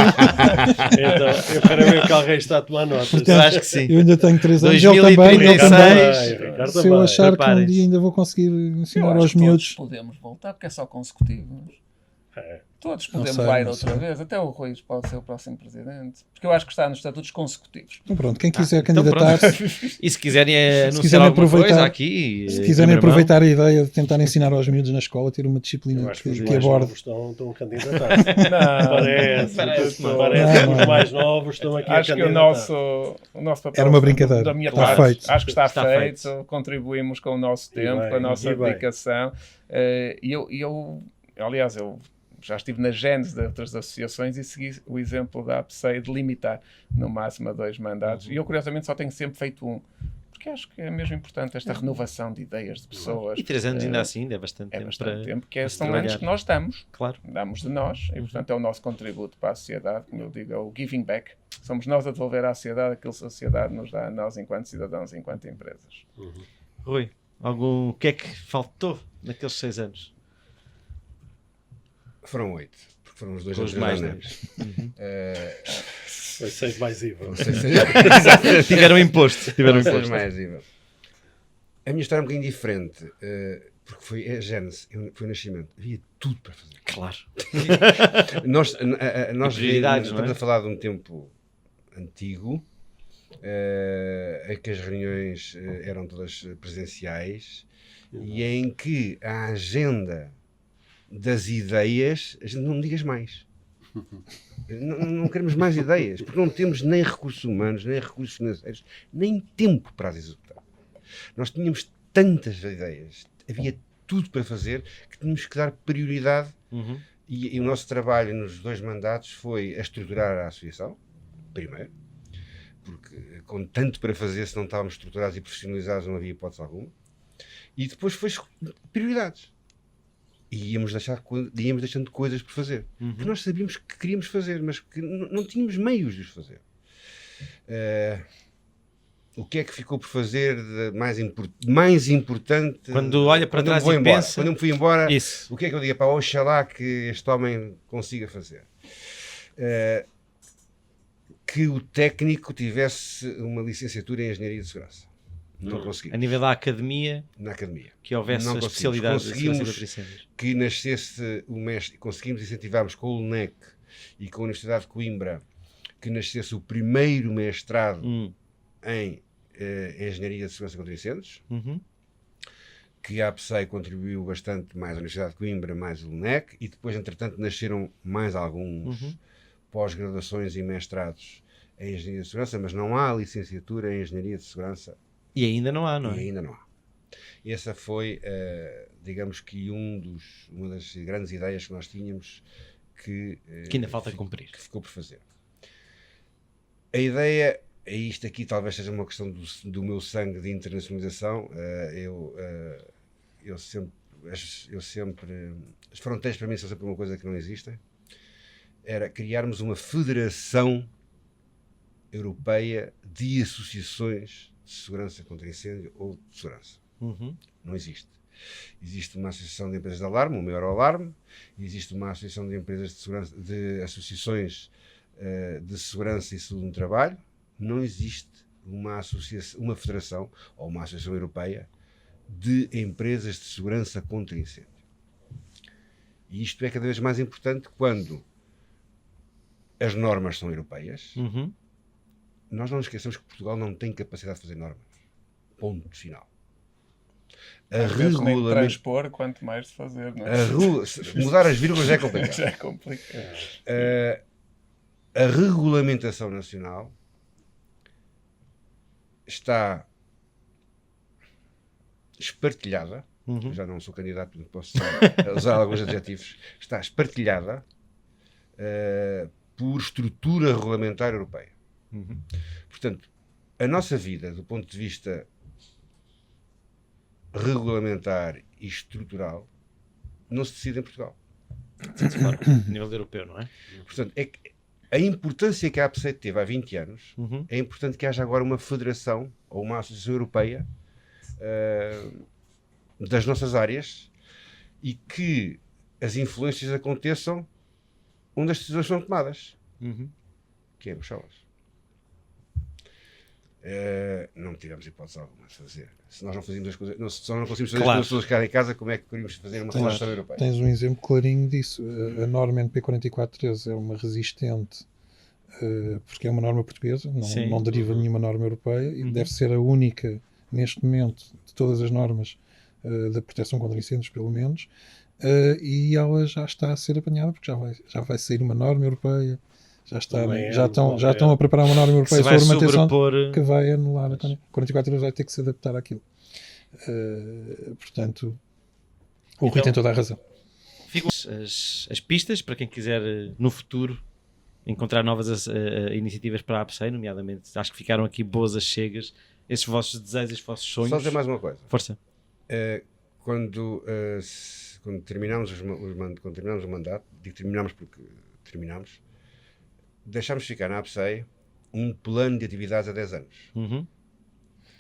Então, eu quero ver que alguém está a tomar nota. Portanto, eu acho que sim. Eu ainda tenho 3 anos. 2036, ele também. Se eu achar que um dia ainda vou conseguir ensinar aos miúdos. Podemos voltar, porque é só consecutivo. Todos podemos ir outra vez, até o Rui pode ser o próximo presidente, porque eu acho que está nos estatutos consecutivos. Então pronto, quem quiser candidatar-se, e se quiserem anunciar alguma coisa aqui, se quiserem aproveitar a ideia de tentar ensinar aos miúdos na escola, ter uma disciplina que aborde. Estão a candidatar-se. Parece. Os mais novos estão aqui acho a candidatar. Acho que o nosso papel era uma brincadeira. Da minha está parte, feito. acho que está feito. Contribuímos com o nosso tempo, com a nossa dedicação. Aliás, eu já estive na gênese de outras associações e segui o exemplo da APSEI de limitar no máximo a 2 mandatos. E eu, curiosamente, só tenho sempre feito 1. Porque acho que é mesmo importante esta renovação de ideias de pessoas. E 3 anos ainda assim, é bastante tempo. É bastante tempo, porque são trabalhar. anos que nós damos. Claro. Damos de nós. E, portanto, é o nosso contributo para a sociedade, como eu digo, é o giving back. Somos nós a devolver à sociedade aquilo que a sociedade nos dá a nós enquanto cidadãos, enquanto empresas. Rui, o que é que faltou naqueles 6 anos? Foram 8, porque foram os 2 mais, né? 6 mais IVA. Tiveram imposto. Mais IVA. A minha história é um bocadinho diferente, porque foi a gênese, foi o nascimento. Havia tudo para fazer. Claro. Nós estamos a falar de um tempo antigo, em que as reuniões eram todas presenciais e em que a agenda das ideias, a gente não me digas mais. Não queremos mais ideias, porque não temos nem recursos humanos, nem recursos financeiros, nem tempo para as executar. Nós tínhamos tantas ideias, havia tudo para fazer, que tínhamos que dar prioridade. E o nosso trabalho nos 2 mandatos foi a estruturar a associação, primeiro, porque com tanto para fazer, se não estávamos estruturados e profissionalizados, não havia hipótese alguma. E depois foi prioridades. E íamos deixando coisas por fazer. Que nós sabíamos que queríamos fazer, mas que não tínhamos meios de os fazer. O que é que ficou por fazer de mais importante? Quando olha para trás e pensa... Quando eu me fui embora, Isso. o que é que eu digo? Pá, oxalá que este homem consiga fazer. Que o técnico tivesse uma licenciatura em Engenharia de Segurança. Não conseguimos. A nível da academia, na academia, que houvesse a especialidade de segurança de incêndios. Que nascesse o mestre, conseguimos incentivarmos com o LNEC e com a Universidade de Coimbra que nascesse o primeiro mestrado em Engenharia de Segurança contra Incêndios, que a APSEI contribuiu bastante, mais a Universidade de Coimbra, mais o LNEC, e depois, entretanto, nasceram mais alguns pós-graduações e mestrados em Engenharia de Segurança, mas não há licenciatura em Engenharia de Segurança. E ainda não há, não é? E ainda não há. Essa foi, digamos que uma das grandes ideias que nós tínhamos que ainda falta cumprir. Que ficou por fazer. A ideia, isto aqui talvez seja uma questão do meu sangue de internacionalização. Eu sempre, as fronteiras para mim são sempre uma coisa que não existem. Era criarmos uma federação europeia de associações de segurança contra incêndio ou de segurança. Não existe. Existe uma associação de empresas de alarme, o maior alarme, existe uma associação de empresas de segurança, de associações de segurança e saúde no trabalho. Não existe uma federação ou uma associação europeia de empresas de segurança contra incêndio. E isto é cada vez mais importante quando as normas são europeias. Nós não nos esqueçamos que Portugal não tem capacidade de fazer normas. Ponto final. Nem transpor, quanto mais de fazer. Não é? Mudar as vírgulas já é complicado. Já é complicado. A regulamentação nacional está espartilhada. Já não sou candidato, não posso usar alguns adjetivos. Está espartilhada por estrutura regulamentar europeia. Portanto, a nossa vida, do ponto de vista regulamentar e estrutural, não se decide em Portugal. A nível europeu, não é? Portanto, a importância que a APSEI teve há 20 anos, é importante que haja agora uma federação ou uma associação europeia das nossas áreas e que as influências aconteçam onde as decisões são tomadas, que é Bruxelas. Não tivemos hipótese alguma de fazer. Se nós não fazíamos as coisas, se nós não conseguimos fazer as pessoas ficarem em casa, como é que queríamos fazer uma federação europeia? Tens um exemplo clarinho disso. A norma NP 4413 é uma resistente, porque é uma norma portuguesa, não deriva de nenhuma norma europeia e deve ser a única, neste momento, de todas as normas da proteção contra incêndios, pelo menos, e ela já está a ser apanhada, porque já vai sair uma norma europeia. Já estão a preparar uma norma europeia sobre manutenção que vai anular a 44 vai ter que se adaptar àquilo. Portanto, o Rui tem toda a razão. Ficam as pistas para quem quiser no futuro encontrar novas iniciativas para a APSEI, nomeadamente, acho que ficaram aqui boas as chegas, esses vossos desejos, esses vossos sonhos. Só dizer mais uma coisa. Força. Quando terminámos o mandato, digo terminámos porque terminámos, deixámos ficar na APSEI um plano de atividades a 10 anos.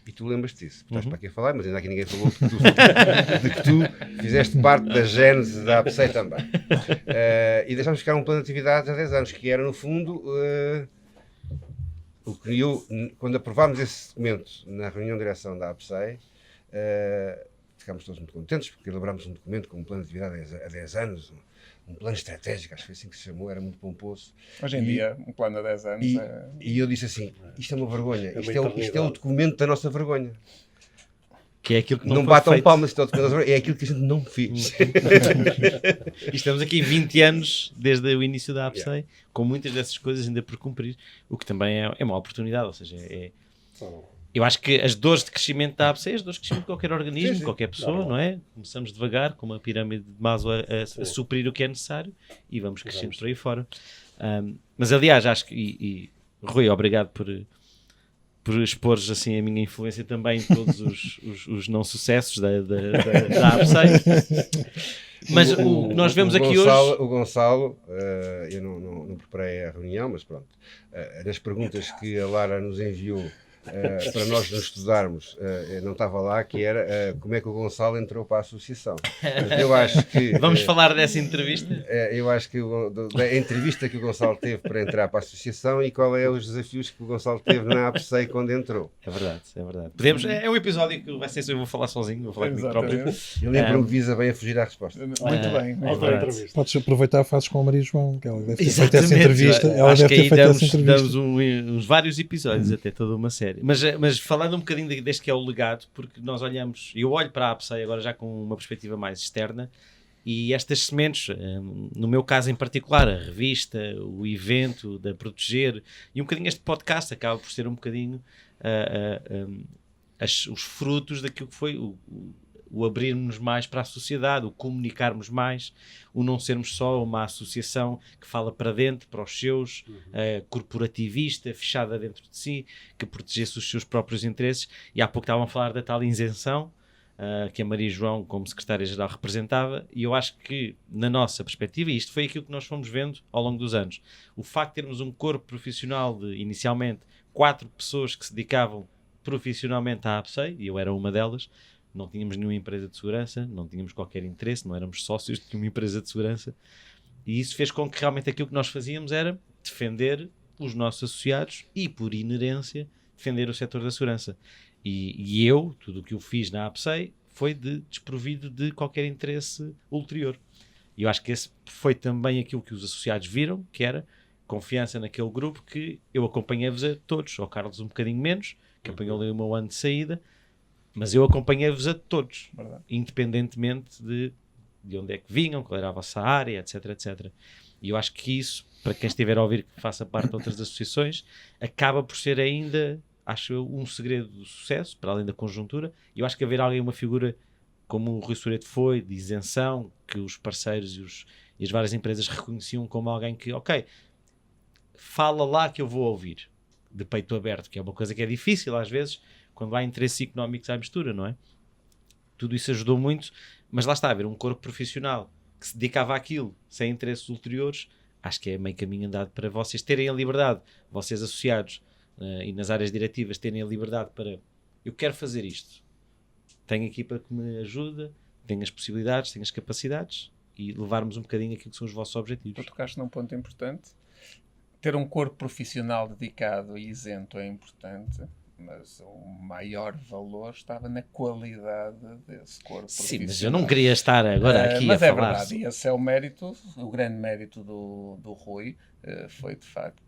E tu lembras-te disso. Estás para aqui a falar, mas ainda aqui ninguém falou de que tu fizeste parte da gênese da APSEI também. E deixámos ficar um plano de atividades a 10 anos, que era, no fundo, quando aprovámos esse documento na reunião de direção da APSEI, ficámos todos muito contentes, porque elaborámos um documento com um plano de atividade há 10 anos, um plano estratégico, acho que foi assim que se chamou, era muito pomposo. Hoje em dia, um plano a 10 anos e eu disse assim, isto é uma vergonha, isto é o documento da nossa vergonha. Que é aquilo que não batam palmas, é aquilo que a gente não fez. E estamos aqui 20 anos desde o início da APSEI, com muitas dessas coisas ainda por cumprir, o que também é uma oportunidade, ou seja, eu acho que as dores de crescimento da APSEI, as dores de crescimento de qualquer organismo, de qualquer pessoa, não é? Começamos devagar, com uma pirâmide de Maslow a suprir o que é necessário e vamos crescendo por aí fora. Mas aliás, acho que, Rui, obrigado por expores assim a minha influência também em todos os não sucessos da APSEI. Mas o que nós vemos aqui hoje... O Gonçalo, eu não preparei a reunião, mas pronto, nas perguntas que a Lara nos enviou para nós nos estudarmos, não estava lá, que era como é que o Gonçalo entrou para a associação. Mas eu acho que... Vamos falar dessa entrevista? Eu acho que da entrevista que o Gonçalo teve para entrar para a associação e qual é os desafios que o Gonçalo teve na APSEI quando entrou. É verdade. Podemos, é um episódio que vai ser, eu vou falar sozinho, vou falar comigo próprio. Ele improvisa bem a fugir à resposta. Muito bem. Podes aproveitar e fazes com a Maria João, que ela deve ter feito essa entrevista. Ela acho deve ter feito essa entrevista. Damos uns vários episódios, até toda uma série. Mas falando um bocadinho deste que é o legado, porque nós olhamos, eu olho para a APSEI agora já com uma perspectiva mais externa, e estas sementes, no meu caso em particular, a revista, o evento da Proteger, e um bocadinho este podcast acaba por ser um bocadinho os frutos daquilo que foi o abrirmos mais para a sociedade, o comunicarmos mais, o não sermos só uma associação que fala para dentro, para os seus, corporativista, fechada dentro de si, que protegesse os seus próprios interesses. E há pouco estavam a falar da tal isenção que a Maria João, como secretária-geral, representava, e eu acho que, na nossa perspectiva, e isto foi aquilo que nós fomos vendo ao longo dos anos, o facto de termos um corpo profissional de, inicialmente, 4 pessoas que se dedicavam profissionalmente à APSEI, e eu era uma delas, não tínhamos nenhuma empresa de segurança, não tínhamos qualquer interesse, não éramos sócios de nenhuma empresa de segurança, e isso fez com que realmente aquilo que nós fazíamos era defender os nossos associados e, por inerência, defender o setor da segurança. E eu, tudo o que eu fiz na APSEI foi desprovido de qualquer interesse ulterior. E eu acho que esse foi também aquilo que os associados viram, que era confiança naquele grupo, que eu acompanhei-vos a todos, ao Carlos um bocadinho menos, que apanhou ali o meu ano de saída, mas eu acompanhei-vos a todos, independentemente de onde é que vinham, qual era a vossa área, etc, etc. E eu acho que isso, para quem estiver a ouvir que faça parte de outras associações, acaba por ser ainda, acho eu, um segredo do sucesso, para além da conjuntura. E eu acho que haver alguém, uma figura como o Rui Soreto foi, de isenção, que os parceiros e as várias empresas reconheciam como alguém que, ok, fala lá que eu vou ouvir, de peito aberto, que é uma coisa que é difícil às vezes, quando há interesses económicos à mistura, não é? Tudo isso ajudou muito, mas lá está, haver um corpo profissional que se dedicava àquilo, sem interesses ulteriores, acho que é meio caminho andado para vocês terem a liberdade, vocês associados e nas áreas diretivas terem a liberdade para, eu quero fazer isto, tenho a equipa que me ajuda, tenho as possibilidades, tenho as capacidades, e levarmos um bocadinho aquilo que são os vossos objetivos. Tu tocaste num ponto importante, ter um corpo profissional dedicado e isento é importante, mas o maior valor estava na qualidade desse corpo profissional. Sim, mas eu não queria estar agora aqui a falar. Mas é verdade, e esse é o mérito, o grande mérito do Rui, foi de facto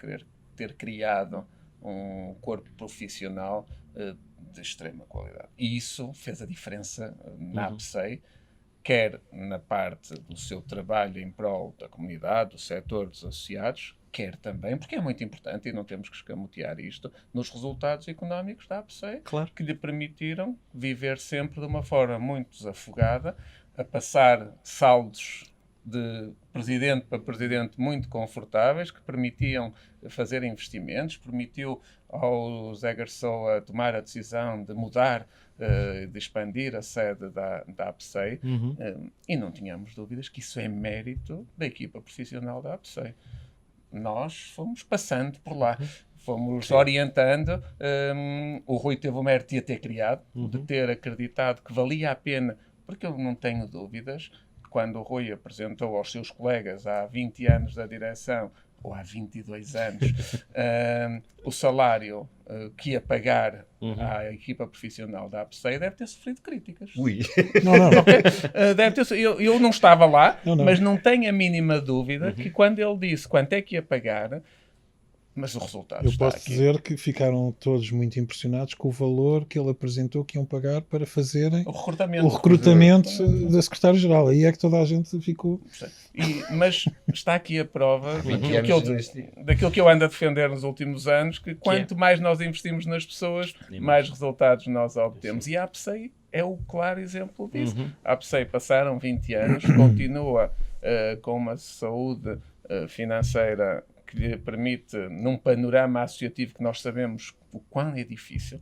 ter criado um corpo profissional de extrema qualidade. E isso fez a diferença na APSEI, quer na parte do seu trabalho em prol da comunidade, do setor dos associados, quer também, porque é muito importante e não temos que escamotear isto, nos resultados económicos da APSEI, claro, que lhe permitiram viver sempre de uma forma muito desafogada, a passar saldos de presidente para presidente muito confortáveis, que permitiam fazer investimentos, permitiu ao Zé Garçoa tomar a decisão de mudar, de expandir a sede da APSEI, e não tínhamos dúvidas que isso é mérito da equipa profissional da APSEI. Nós fomos passando por lá, fomos orientando. O Rui teve o mérito de a ter criado, de ter acreditado que valia a pena, porque eu não tenho dúvidas que quando o Rui apresentou aos seus colegas há 20 anos da direção ou há 22 anos, o salário que ia pagar à equipa profissional da APSEI deve ter sofrido críticas. Ui! Não. Okay? Deve ter, eu não estava lá, Não. mas não tenho a mínima dúvida que quando ele disse quanto é que ia pagar, mas o resultado Eu está posso aqui. dizer que ficaram todos muito impressionados com o valor que ele apresentou que iam pagar para fazerem O recrutamento da Secretária-Geral. Aí é que toda a gente ficou... Mas está aqui a prova daquilo que eu ando a defender nos últimos anos, que quanto mais nós investimos nas pessoas, mais resultados nós obtemos. E a APSEI é o claro exemplo disso. A APSEI passaram 20 anos, continua com uma saúde financeira que lhe permite, num panorama associativo que nós sabemos o quão é difícil,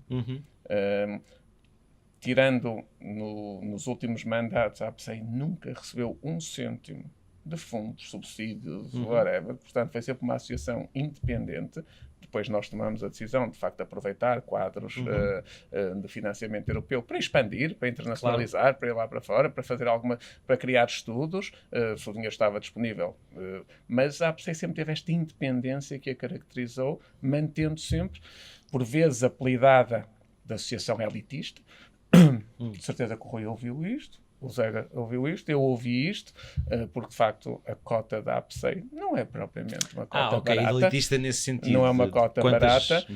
tirando nos últimos mandatos, a APSEI nunca recebeu 1 cêntimo de fundos, subsídios, whatever. Portanto, foi sempre uma associação independente. Depois nós tomamos a decisão, de facto, de aproveitar quadros de financiamento europeu para expandir, para internacionalizar, para ir lá para fora, para fazer para criar estudos. Se o dinheiro estava disponível. Mas a APSEI sempre teve esta independência que a caracterizou, mantendo sempre, por vezes apelidada de associação elitista. De certeza que o Rui ouviu isto. O Zé ouviu isto, eu ouvi isto, porque de facto a cota da APSEI não é propriamente uma cota barata. Elitista nesse sentido. Não é uma cota barata,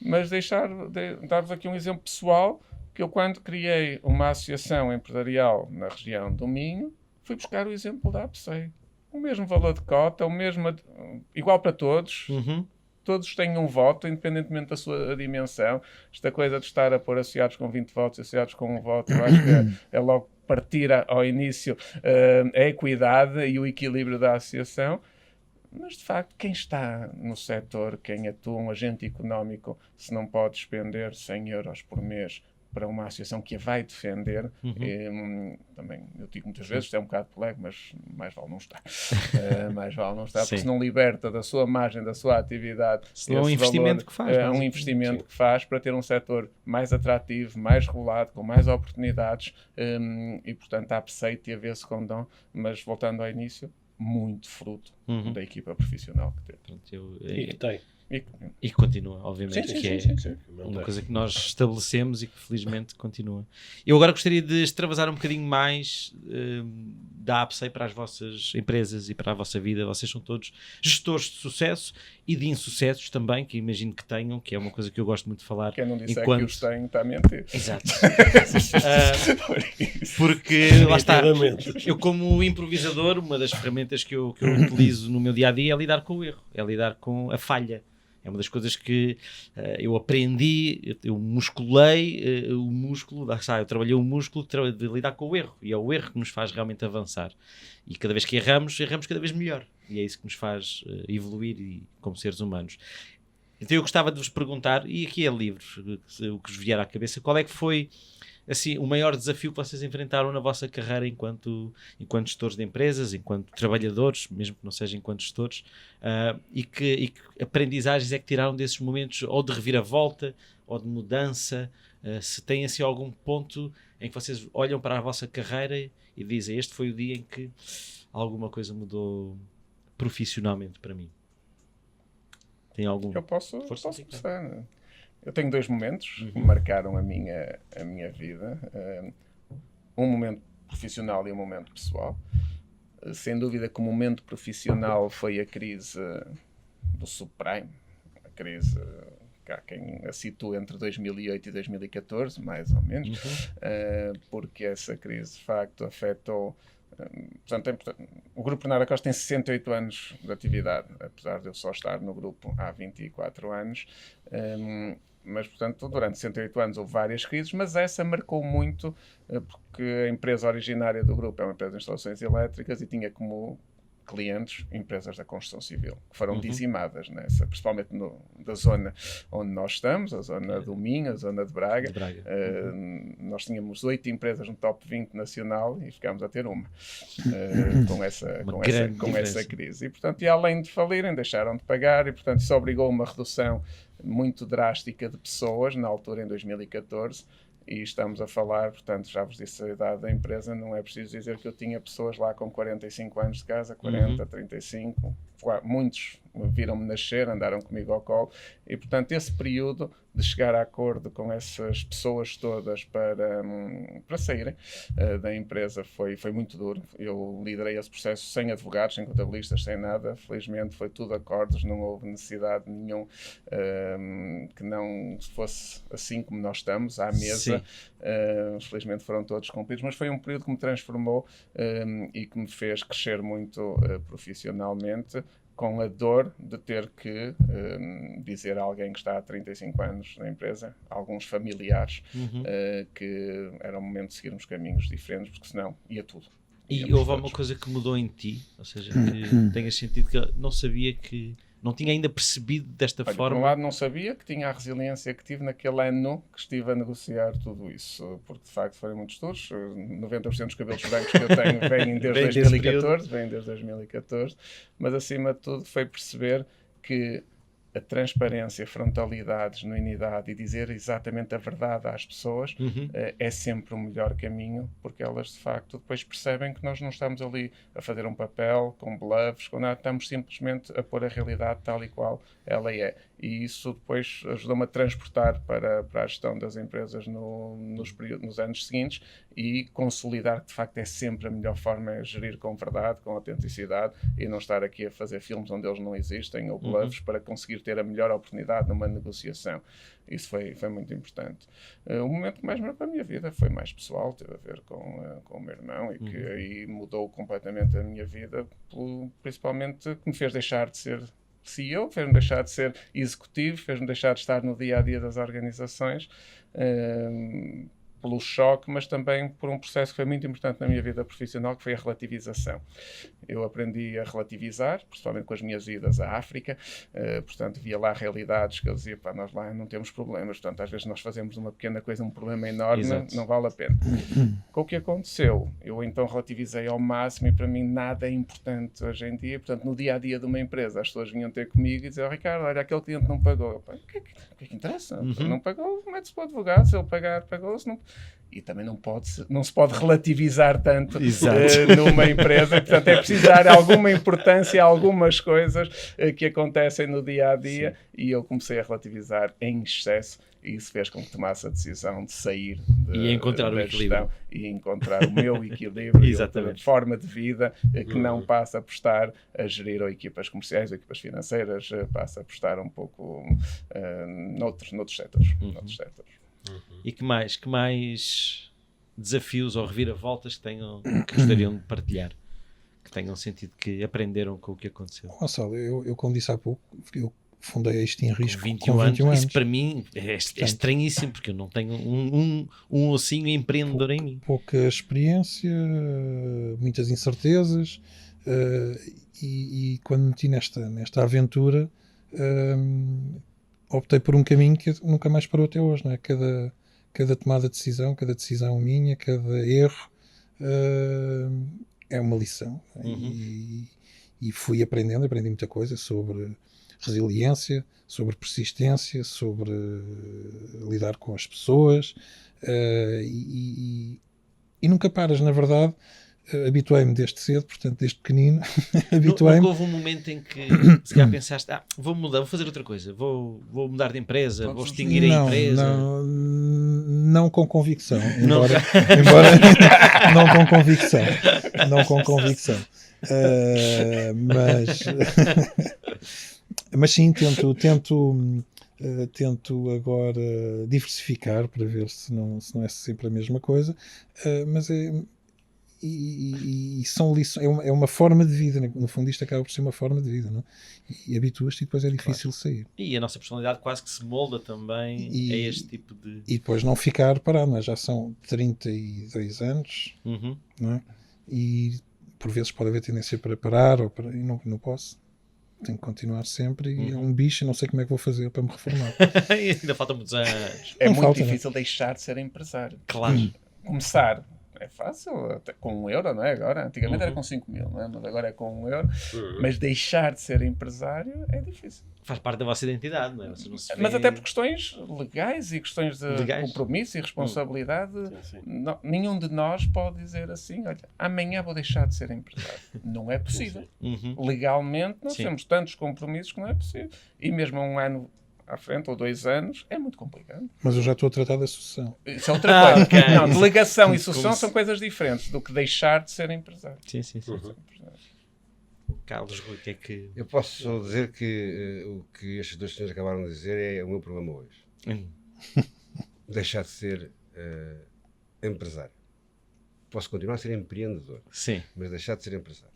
mas dar-vos aqui um exemplo pessoal, que eu quando criei uma associação empresarial na região do Minho, fui buscar o exemplo da APSEI. O mesmo valor de cota, igual para todos. Todos têm um voto, independentemente da sua dimensão. Esta coisa de estar a pôr associados com 20 votos, associados com 1 voto, eu acho que é logo partir ao início a equidade e o equilíbrio da associação. Mas, de facto, quem está no setor, quem atua, um agente económico, se não pode despender 100 euros por mês para uma associação que a vai defender, também, eu digo muitas vezes, isto é um bocado polémico, mas mais vale não estar. Mais vale não estar, porque se não liberta da sua margem, da sua atividade... É um investimento que faz. É um investimento que faz para ter um setor mais atrativo, mais regulado, com mais oportunidades, e, portanto, a APSEI teve esse condão, mas, voltando ao início, muito fruto da equipa profissional que teve. E que tem. E que continua, obviamente, sim. Uma coisa que nós estabelecemos e que felizmente continua. Eu agora gostaria de extravasar um bocadinho mais da APSEI para as vossas empresas e para a vossa vida. Vocês são todos gestores de sucesso e de insucessos também, que imagino que tenham, que é uma coisa que eu gosto muito de falar. Quem não disser que os tem está a mentir. Exato. Porque, lá está, eu como improvisador, uma das ferramentas que eu utilizo no meu dia-a-dia é lidar com o erro, é lidar com a falha. É uma das coisas que eu aprendi, eu musculei o músculo, eu trabalhei o músculo de lidar com o erro, e é o erro que nos faz realmente avançar. E cada vez que erramos cada vez melhor. E é isso que nos faz evoluir como seres humanos. Então eu gostava de vos perguntar, e aqui é livre, o que vos vier à cabeça, qual é que foi assim, o maior desafio que vocês enfrentaram na vossa carreira enquanto gestores de empresas, enquanto trabalhadores, mesmo que não sejam enquanto gestores, e que aprendizagens é que tiraram desses momentos, ou de reviravolta, ou de mudança, se tem assim algum ponto em que vocês olham para a vossa carreira e dizem, este foi o dia em que alguma coisa mudou profissionalmente para mim. Tem algum? Eu posso começar. Eu tenho 2 momentos que marcaram a minha vida. Um momento profissional e um momento pessoal. Sem dúvida que o momento profissional foi a crise do subprime. A crise que há quem a situa entre 2008 e 2014, mais ou menos. Porque essa crise, de facto, afetou... Portanto, o Grupo Bernardo da Costa tem 68 anos de atividade, apesar de eu só estar no grupo há 24 anos. Mas, portanto, durante 68 anos houve várias crises, mas essa marcou muito, porque a empresa originária do grupo é uma empresa de instalações elétricas e tinha como clientes empresas da construção civil, que foram dizimadas nessa, principalmente da zona onde nós estamos, a zona do Minho, a zona de Braga. Nós tínhamos 8 empresas no top 20 nacional e ficámos a ter uma com essa crise. E, portanto, e além de falirem, deixaram de pagar e, portanto, isso obrigou a uma redução muito drástica de pessoas, na altura, em 2014, E estamos a falar, portanto, já vos disse a idade da empresa, não é preciso dizer que eu tinha pessoas lá com 45 anos de casa, 40, 35, muitos viram-me nascer, andaram comigo ao colo, e portanto esse período de chegar a acordo com essas pessoas todas para saírem da empresa foi muito duro. Eu liderei esse processo sem advogados, sem contabilistas, sem nada. Felizmente foi tudo acordos, não houve necessidade nenhum que não fosse assim como nós estamos à mesa. Felizmente foram todos cumpridos, mas foi um período que me transformou e que me fez crescer muito profissionalmente, com a dor de ter que dizer a alguém que está há 35 anos na empresa, alguns familiares, que era o momento de seguirmos caminhos diferentes, porque senão ia tudo. E houve alguma coisa que mudou em ti? Ou seja, que tenhas sentido que não sabia que... Não tinha ainda percebido desta forma? Por um lado não sabia que tinha a resiliência que tive naquele ano que estive a negociar tudo isso, porque de facto foram muitos duros. 90% dos cabelos brancos que eu tenho vêm desde 2014, mas acima de tudo foi perceber que a transparência, frontalidade, genuinidade e dizer exatamente a verdade às pessoas é sempre o melhor caminho, porque elas de facto depois percebem que nós não estamos ali a fazer um papel com bluffs, estamos simplesmente a pôr a realidade tal e qual ela é. E isso depois ajudou-me a transportar para a gestão das empresas nos anos seguintes e consolidar que de facto é sempre a melhor forma de gerir com verdade, com autenticidade, e não estar aqui a fazer filmes onde eles não existem ou bluffs para conseguir ter a melhor oportunidade numa negociação. Isso foi muito importante. O momento que mais marcou a minha vida foi mais pessoal, teve a ver com o meu irmão, e que aí mudou completamente a minha vida, principalmente que me fez deixar de ser CEO, fez-me deixar de ser executivo, fez-me deixar de estar no dia-a-dia das organizações, pelo choque, mas também por um processo que foi muito importante na minha vida profissional, que foi a relativização. Eu aprendi a relativizar, principalmente com as minhas idas à África, portanto via lá realidades que eu dizia, nós lá não temos problemas, portanto às vezes nós fazemos uma pequena coisa, um problema enorme, não vale a pena. Com o que aconteceu, eu então relativizei ao máximo, e para mim nada é importante hoje em dia, portanto no dia-a-dia de uma empresa as pessoas vinham ter comigo e diziam, Ricardo, olha, aquele cliente não pagou. O que é que interessa? Não pagou, mete-se para o advogado, se ele pagar, pagou, se não... E também não se pode relativizar tanto numa empresa, portanto é preciso dar alguma importância a algumas coisas que acontecem no dia-a-dia, e eu comecei a relativizar em excesso, e isso fez com que tomasse a decisão de sair e encontrar o equilíbrio e encontrar o meu equilíbrio e a forma de vida que não passa por estar a gerir ou equipas comerciais ou equipas financeiras, passa por estar um pouco noutros setores. E que mais desafios ou reviravoltas que gostariam de partilhar? Que tenham sentido que aprenderam com o que aconteceu? Gonçalo, eu como disse há pouco, eu fundei a Isto em Risco com 21 anos. Isso para mim é estranhíssimo, porque eu não tenho um ossinho empreendedor em mim. Pouca experiência, muitas incertezas, e quando me meti nesta aventura, optei por um caminho que nunca mais parou até hoje, não é? Cada tomada de decisão, cada decisão minha, cada erro é uma lição. E fui aprendi muita coisa sobre resiliência, sobre persistência, sobre lidar com as pessoas, e nunca paras, na verdade. Habituei-me desde cedo, portanto, desde pequenino. Habituei-me. Nunca houve um momento em que se calhar pensaste, vou mudar, vou fazer outra coisa, vou mudar de empresa, vou extinguir a empresa? Não com convicção. Embora não com convicção. Não com convicção. Mas sim, tento agora diversificar para ver se não é sempre a mesma coisa, mas são lições, é uma forma de vida, né? No fundo isto acaba por ser uma forma de vida, não? E habituas-te e depois é difícil sair. E a nossa personalidade quase que se molda também a este tipo de... E depois não ficar parado, não é? Já são 32 anos, não é? E por vezes pode haver tendência para parar, e não posso. Tenho que continuar sempre, e é um bicho, não sei como é que vou fazer para me reformar. Ainda faltam muitos anos. É muito difícil deixar de ser empresário. Claro. Começar é fácil, até com €1, não é? Agora, antigamente era com 5.000, não é? Mas agora é com €1. Mas deixar de ser empresário é difícil. Faz parte da vossa identidade, não é? Vocês não se Mas veem... até por questões legais e questões de compromisso e responsabilidade, nenhum de nós pode dizer assim, olha, amanhã vou deixar de ser empresário. Não é possível. Legalmente nós temos tantos compromissos que não é possível. E mesmo um ano à frente, ou 2 anos, é muito complicado. Mas eu já estou a tratar da sucessão. Isso é outra coisa. Okay. Não, delegação e sucessão são coisas diferentes do que deixar de ser empresário. Sim. Carlos Rui, o que é que... Eu posso só dizer que o que estes dois senhores acabaram de dizer é o meu problema hoje. Deixar de ser empresário. Posso continuar a ser empreendedor, mas deixar de ser empresário.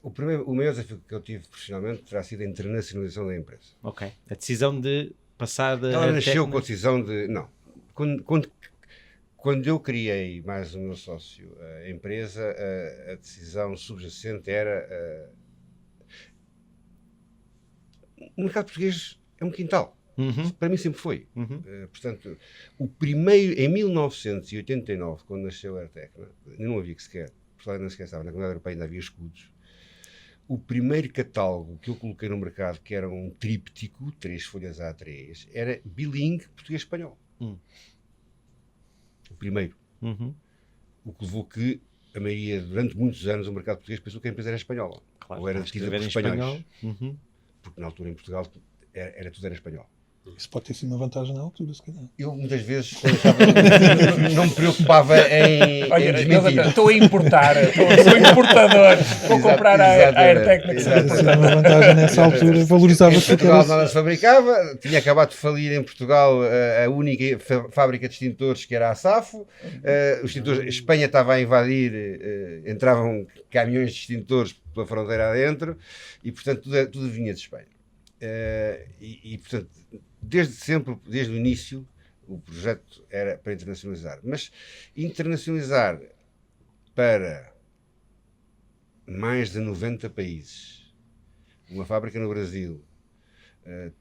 O maior desafio que eu tive profissionalmente terá sido a internacionalização da empresa. Ok. A decisão de passar de... Ela nasceu com a decisão de... Não. Quando eu criei, mais o meu sócio, a empresa, a decisão subjacente era... o mercado português é um quintal. Para mim sempre foi. Portanto, em 1989, quando nasceu a Airtecna, não havia que sequer, Portugal não se esqueçava, na Comunidade Europeia ainda havia escudos. O primeiro catálogo que eu coloquei no mercado, que era um tríptico, 3 folhas A3, era bilingue português-espanhol. O primeiro. O que levou que a maioria, durante muitos anos, o mercado português pensou que a empresa era espanhola. Claro, ou era detida por espanhóis. Porque na altura em Portugal tudo era espanhol. Isso pode ter sido uma vantagem na altura, se calhar. Eu, muitas vezes, quando estava, não me preocupava em desmentir. Estou a importar, sou importador, vou comprar a Airtecna. Isso é uma vantagem nessa altura, valorizava-se. Em Portugal nada se fabricava, tinha acabado de falir em Portugal a única fábrica de extintores, que era a Safo. Os extintores, Espanha estava a invadir, entravam caminhões de extintores pela fronteira adentro, e portanto tudo vinha de Espanha. Portanto, desde sempre, desde o início, o projeto era para internacionalizar. Mas internacionalizar para mais de 90 países, uma fábrica no Brasil,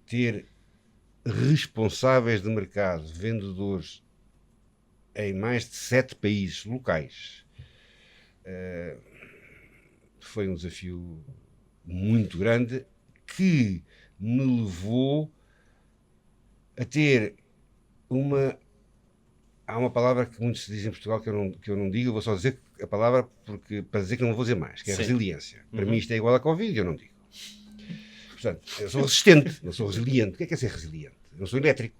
ter responsáveis de mercado, vendedores em mais de 7 países locais, foi um desafio muito grande que me levou a ter há uma palavra que muitos se dizem em Portugal que eu não digo, eu vou só dizer a palavra para dizer que não vou dizer mais, que é resiliência. Para mim isto é igual a Covid e eu não digo. Portanto, eu sou resistente, não sou resiliente. O que é ser resiliente? Eu não sou elétrico.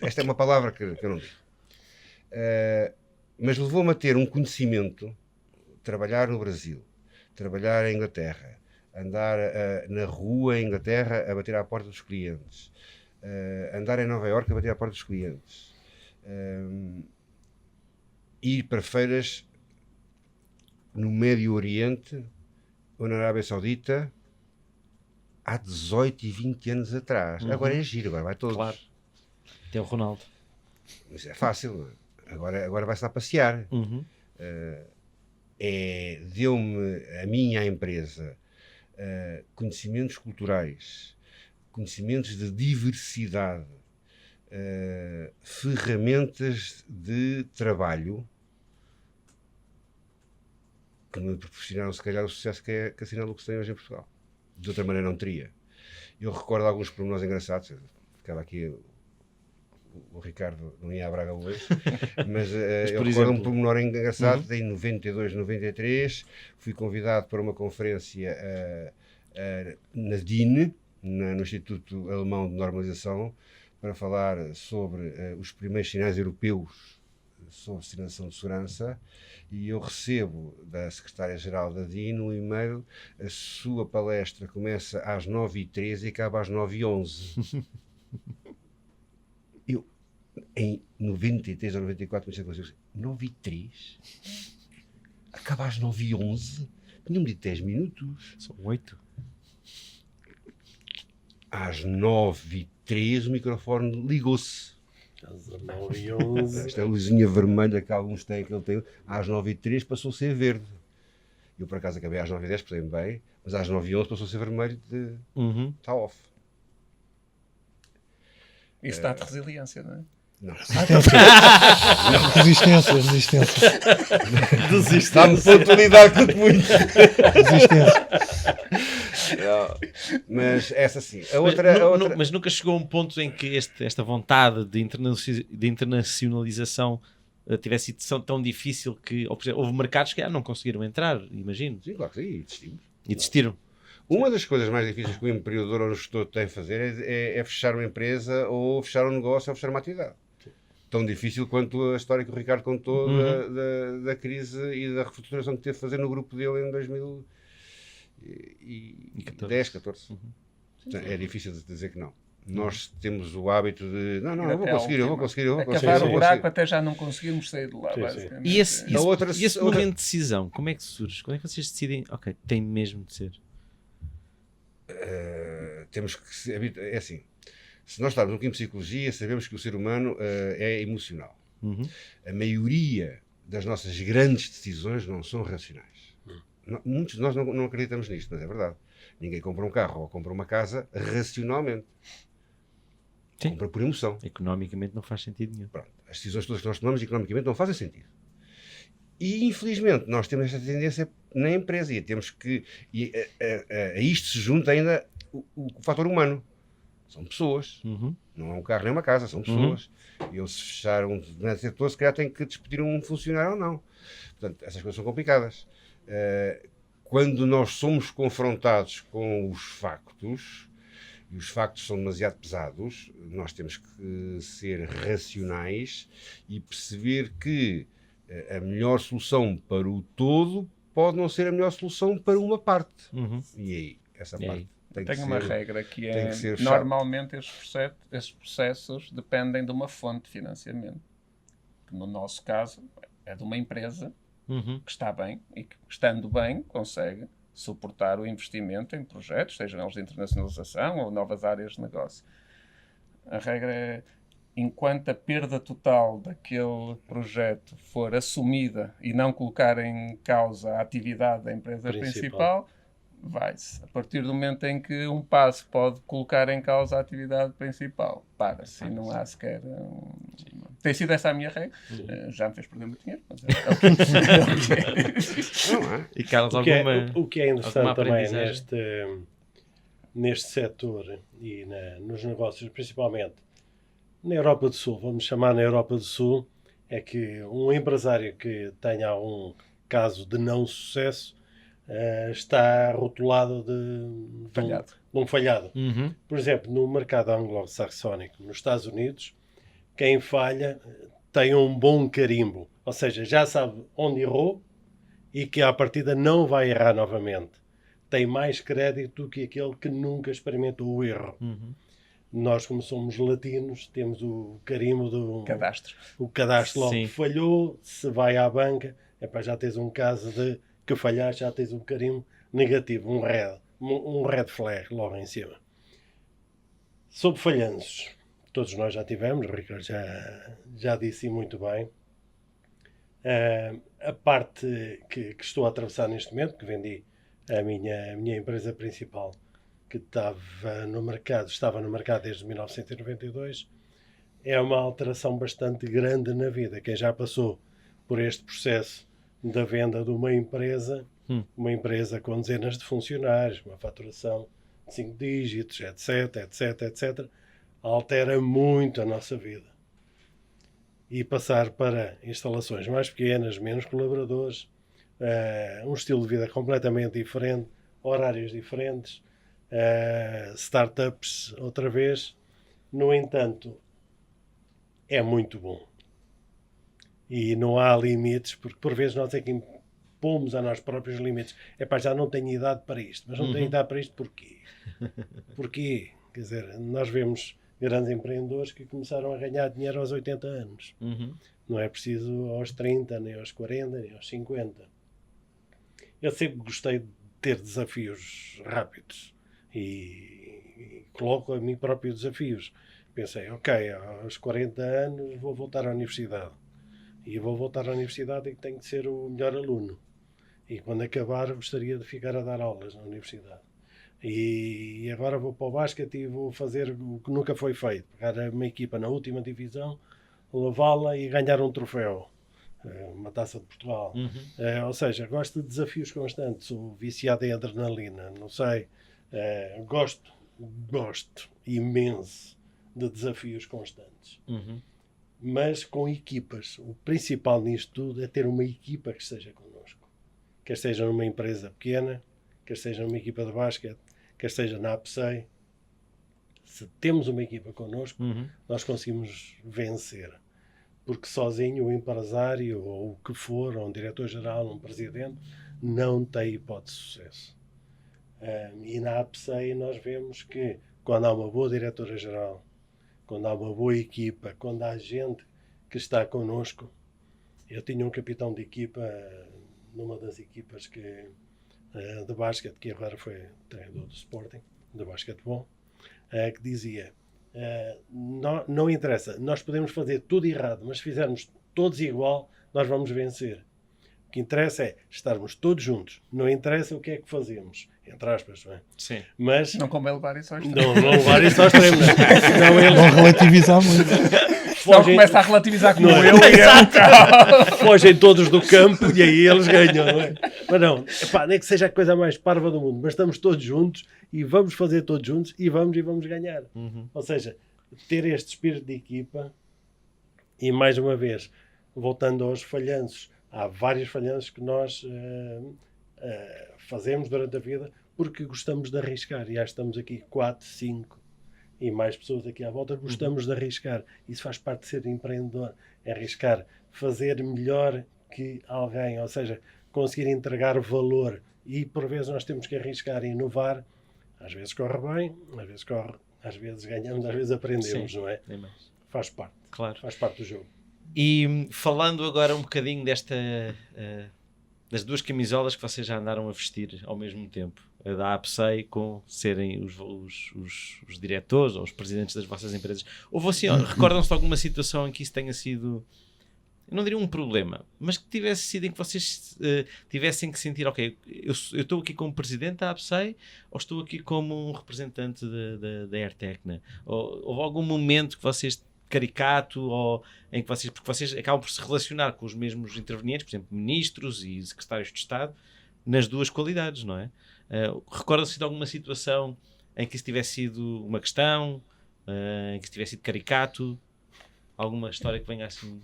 Esta é uma palavra que eu não digo. Mas levou-me a ter um conhecimento, trabalhar no Brasil, trabalhar em Inglaterra, andar na rua em Inglaterra a bater à porta dos clientes, andar em Nova Iorque a bater à porta dos clientes, ir para feiras no Médio Oriente ou na Arábia Saudita há 18 e 20 anos atrás. Agora é giro, agora vai todos. Claro. Tem o Ronaldo. Isso é fácil. Agora vai-se lá passear. Deu-me a minha empresa conhecimentos culturais, conhecimentos de diversidade, ferramentas de trabalho que me proporcionaram, se calhar, o sucesso que a Sinalux tem hoje em Portugal. De outra maneira não teria. Eu recordo alguns pormenores engraçados. Ficava aqui, o Ricardo não ia a Braga hoje, mas eu recordo um pormenor engraçado. Em 92, 93, fui convidado para uma conferência na DIN, no Instituto Alemão de Normalização, para falar sobre os primeiros sinais europeus sobre sinalização de segurança, e eu recebo da secretária-geral da DIN um e-mail: a sua palestra começa às 9h13 e acaba às 9h11. Eu, em 93 ou 94, comecei a dizer: 9h03? Acaba às 9h11? Tinha-me dito 10 minutos. São 8. Às 9h03 o microfone ligou-se. Às 9h11. Esta luzinha vermelha que alguns têm, que ele tem, às 9h03 passou a ser verde. Eu, por acaso, acabei às 9h10, portei-me bem, mas às 9h11 passou a ser vermelho, está off. Isso dá-te resiliência, não é? Não. Resistência. Dá-me pontualidade quanto muito. Resistência. Mas essa sim. Mas nunca chegou a um ponto em que esta vontade de internacionalização tivesse sido tão difícil que houve mercados que não conseguiram entrar, imagino. Sim, claro que sim, e desistimos. E desistiram. Uma das coisas mais difíceis que o empreendedor ou o gestor tem a fazer é fechar uma empresa ou fechar um negócio ou fechar uma atividade. Tão difícil quanto a história que o Ricardo contou da crise e da reestruturação que teve a fazer no grupo dele em 2010, 14. É difícil de dizer que não. Nós temos o hábito de eu vou conseguir. Cavar o buraco até já não conseguimos sair de lá, basicamente. E esse momento de decisão, como é que surge? Quando é que vocês decidem, ok, tem mesmo de ser? Temos que... É assim, se nós estamos um pouquinho de psicologia, sabemos que o ser humano é emocional. A maioria das nossas grandes decisões não são racionais. Muitos de nós não acreditamos nisto, mas é verdade. Ninguém compra um carro ou compra uma casa racionalmente. Sim. Compra por emoção. Economicamente não faz sentido nenhum. Pronto. As decisões todas que nós tomamos economicamente não fazem sentido. E infelizmente nós temos esta tendência na empresa e temos que... a isto se junta ainda o fator humano. São pessoas. Não é um carro nem uma casa, são pessoas. E eu, se fechar um determinado setor, se calhar tenho que despedir um funcionário ou não. Portanto, essas coisas são complicadas. Quando nós somos confrontados com os factos, e os factos são demasiado pesados, nós temos que ser racionais e perceber que a melhor solução para o todo pode não ser a melhor solução para uma parte. E aí, essa parte tem que ser... Tem uma regra que é, normalmente esses processos dependem de uma fonte de financiamento. Que no nosso caso, é de uma empresa que está bem e que, estando bem, consegue suportar o investimento em projetos, sejam eles de internacionalização ou novas áreas de negócio. A regra é, enquanto a perda total daquele projeto for assumida e não colocar em causa a atividade da empresa principal, vai-se. A partir do momento em que um passo pode colocar em causa a atividade principal, para-se. E não há sequer... Tem sido essa a minha regra. Já me fez perder muito dinheiro, mas E Carlos, o que é interessante também neste setor e nos negócios, principalmente na Europa do Sul, vamos chamar na Europa do Sul, é que um empresário que tenha um caso de não sucesso está rotulado de um falhado. Por exemplo, no mercado anglo-saxónico, nos Estados Unidos, quem falha tem um bom carimbo. Ou seja, já sabe onde errou e que à partida não vai errar novamente. Tem mais crédito do que aquele que nunca experimentou o erro. Nós, como somos latinos, temos o carimbo do cadastro. O cadastro logo falhou, se vai à banca, já tens um caso de que falhaste, já tens um carimbo negativo, um red flag logo em cima. Sobre falhanços, todos nós já tivemos, o Ricardo já disse muito bem. A parte que estou a atravessar neste momento, que vendi a minha empresa principal, que estava no mercado desde 1992, é uma alteração bastante grande na vida. Quem já passou por este processo da venda de uma empresa com dezenas de funcionários, uma faturação de 5 dígitos, etc, altera muito a nossa vida. E passar para instalações mais pequenas, menos colaboradores, um estilo de vida completamente diferente, horários diferentes, startups outra vez. No entanto, é muito bom. E não há limites, porque por vezes nós é que impomos a nós próprios limites. Já não tenho idade para isto. Mas não tenho idade para isto porquê? Porquê? Quer dizer, nós vemos grandes empreendedores que começaram a ganhar dinheiro aos 80 anos. Não é preciso aos 30, nem aos 40, nem aos 50. Eu sempre gostei de ter desafios rápidos. E coloco a mim próprio desafios. Pensei, ok, aos 40 anos vou voltar à universidade. E vou voltar à universidade e tenho de ser o melhor aluno. E quando acabar gostaria de ficar a dar aulas na universidade. E agora vou para o basquete e vou fazer o que nunca foi feito. Pegar uma equipa na última divisão levá-la e ganhar um troféu, uma taça de Portugal. Ou seja, gosto de desafios constantes, sou viciado em adrenalina, não sei, gosto imenso de desafios constantes. Mas com equipas. O principal nisto tudo é ter uma equipa que esteja connosco. Quer seja numa empresa pequena, quer seja numa equipa de basquete, quer seja na APSEI. Se temos uma equipa connosco, nós conseguimos vencer. Porque sozinho o empresário, ou o que for, ou um diretor-geral, um presidente, não tem hipótese de sucesso. E na APSEI nós vemos que quando há uma boa diretora-geral, quando há uma boa equipa, quando há gente que está connosco. Eu tinha um capitão de equipa numa das equipas de basquete, que agora foi treinador do Sporting, de basquetebol, que dizia, não interessa, nós podemos fazer tudo errado, mas se fizermos todos igual, nós vamos vencer. O que interessa é estarmos todos juntos. Não interessa o que é que fazemos. Entre aspas, não é? Sim. Mas não convém levar isso ao extremo. Não levar isso ao extremo. Não relativizar muito. Não começa a relativizar como eu e fogem todos do campo e aí eles ganham, não é? Mas não, nem que seja a coisa mais parva do mundo, mas estamos todos juntos e vamos fazer todos juntos e vamos ganhar. Ou seja, ter este espírito de equipa e, mais uma vez, voltando aos falhanços, há vários falhanços que nós fazemos durante a vida porque gostamos de arriscar. E já estamos aqui 4, 5 e mais pessoas aqui à volta, gostamos de arriscar. Isso faz parte de ser empreendedor. É arriscar, fazer melhor que alguém, ou seja, conseguir entregar valor. E por vezes nós temos que arriscar e inovar. Às vezes corre bem, às vezes ganhamos, às vezes aprendemos. Sim, não é? Faz parte. Claro. Faz parte do jogo. E falando agora um bocadinho das duas camisolas que vocês já andaram a vestir ao mesmo tempo, a da APSEI com serem os diretores ou os presidentes das vossas empresas, houve assim, recordam-se de alguma situação em que isso tenha sido, eu não diria um problema, mas que tivesse sido em que vocês tivessem que sentir, ok, eu estou aqui como presidente da APSEI ou estou aqui como um representante da AirTechna? Houve algum momento que vocês caricato, ou em que porque vocês acabam por se relacionar com os mesmos intervenientes, por exemplo, ministros e secretários de Estado, nas duas qualidades, não é? Recorda-se de alguma situação em que isso tivesse sido uma questão, em que isso tivesse sido caricato, alguma história que venha assim?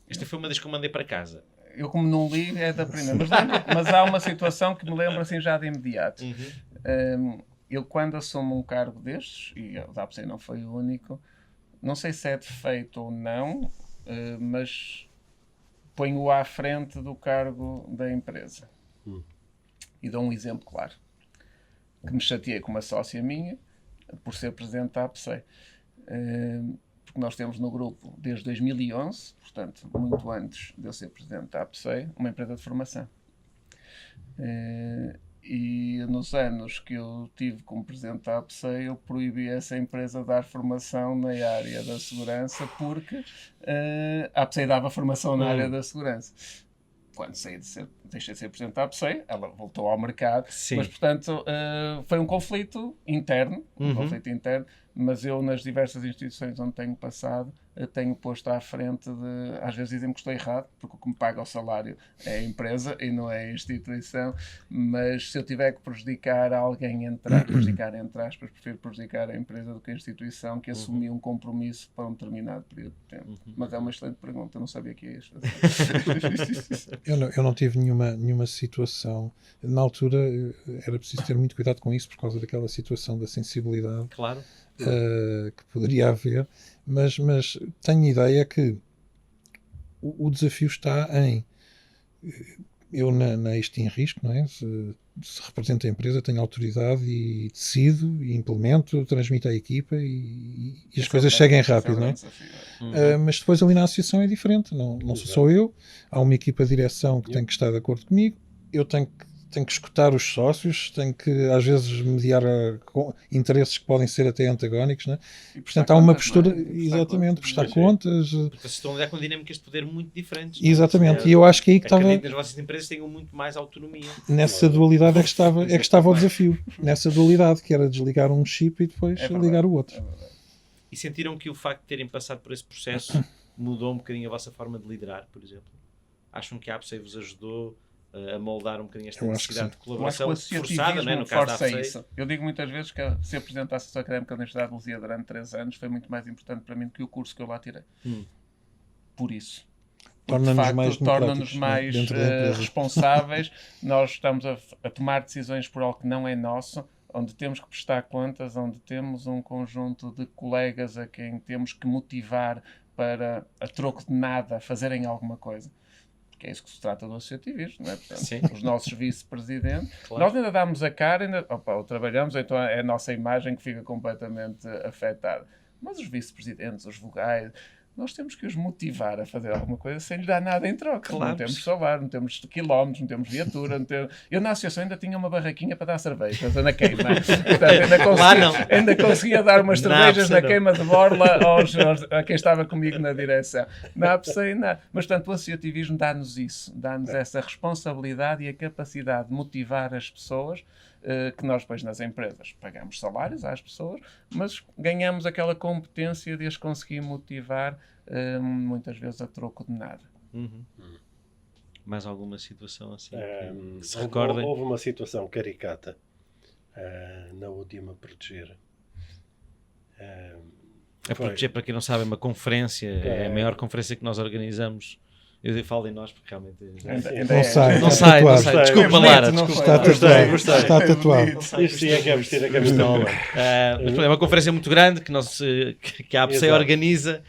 Esta foi uma das que eu mandei para casa. Eu, como não li, é da primeira, mas há uma situação que me lembro assim já de imediato. Eu, quando assumo um cargo destes, e a APSEI não foi o único, não sei se é defeito ou não, mas ponho-o à frente do cargo da empresa. E dou um exemplo claro. Que me chateei com uma sócia minha por ser presidente da APSEI. Porque nós temos no grupo, desde 2011, portanto, muito antes de eu ser presidente da APSEI, uma empresa de formação. E nos anos que eu tive como presidente da APSEI, eu proibi essa empresa de dar formação na área da segurança, porque a APSEI dava formação na área da segurança. Quando deixei de ser presidente da APSEI, ela voltou ao mercado. Sim. Mas, portanto, foi um conflito interno, mas eu, nas diversas instituições onde tenho passado, tenho posto à frente de... Às vezes dizem que estou errado, porque o que me paga o salário é a empresa e não é a instituição, mas se eu tiver que prejudicar alguém, prejudicar entre aspas, prefiro prejudicar a empresa do que a instituição, que assumiu um compromisso para um determinado período de tempo. Mas é uma excelente pergunta, eu não sabia que ia fazer. Eu não tive nenhuma situação. Na altura era preciso ter muito cuidado com isso por causa daquela situação da sensibilidade. Claro. Que poderia haver, mas tenho ideia que o desafio está em eu isto em risco, não é? Se represento a empresa, tenho autoridade e decido e implemento, transmito à equipa e as coisas seguem rápido, não é? Mas depois ali na associação é diferente, não sou só eu, há uma equipa de direção que tem que estar de acordo comigo, eu tenho que escutar os sócios, tenho que às vezes mediar interesses que podem ser até antagónicos, né? E portanto há uma postura, exatamente, prestar contas. Porque vocês estão a lidar com dinâmicas de poder muito diferentes. Exatamente, e eu acho que aí que estava... que as vossas empresas tenham muito mais autonomia. Nessa dualidade é que estava o desafio, nessa dualidade, que era desligar um chip e depois ligar o outro. E sentiram que o facto de terem passado por esse processo mudou um bocadinho a vossa forma de liderar, por exemplo? Acham que a APSEI vos ajudou a moldar um bocadinho esta necessidade de colaboração forçada, não é? No caso da APSEI. Isso. Eu digo muitas vezes que ser Presidente da Associação Académica da Universidade de Lusíada durante 3 anos foi muito mais importante para mim do que o curso que eu lá tirei. Por isso. Torna-nos mais responsáveis. Nós estamos a tomar decisões por algo que não é nosso, onde temos que prestar contas, onde temos um conjunto de colegas a quem temos que motivar para, a troco de nada, fazerem alguma coisa. Porque é isso que se trata do associativismo, não é? Portanto, os nossos vice-presidentes, nós ainda damos a cara, ou trabalhamos, então é a nossa imagem que fica completamente afetada. Mas os vice-presidentes, os vogais, nós temos que os motivar a fazer alguma coisa sem lhe dar nada em troca. Claro. Não temos salário, não temos quilómetros, não temos viatura. Não temos... Eu na associação ainda tinha uma barraquinha para dar cervejas na queima. Portanto, ainda conseguia dar umas cervejas na queima de borla a quem estava comigo na direção. Na APSEI, não. Mas, portanto, o associativismo dá-nos isso. Dá-nos essa responsabilidade e a capacidade de motivar as pessoas, que nós depois nas empresas pagamos salários às pessoas, mas ganhamos aquela competência de as conseguir motivar, muitas vezes a troco de nada. Mais alguma situação assim que se recordem? Houve uma situação caricata na última Proteger. A Proteger, para quem não sabe, é uma conferência, é a maior conferência que nós organizamos. Eu falo em nós porque realmente não sai. Desculpa, Lara. Está tatuado. Isto sim é que é vestir a camisola. É uma conferência muito grande que a APSEI organiza,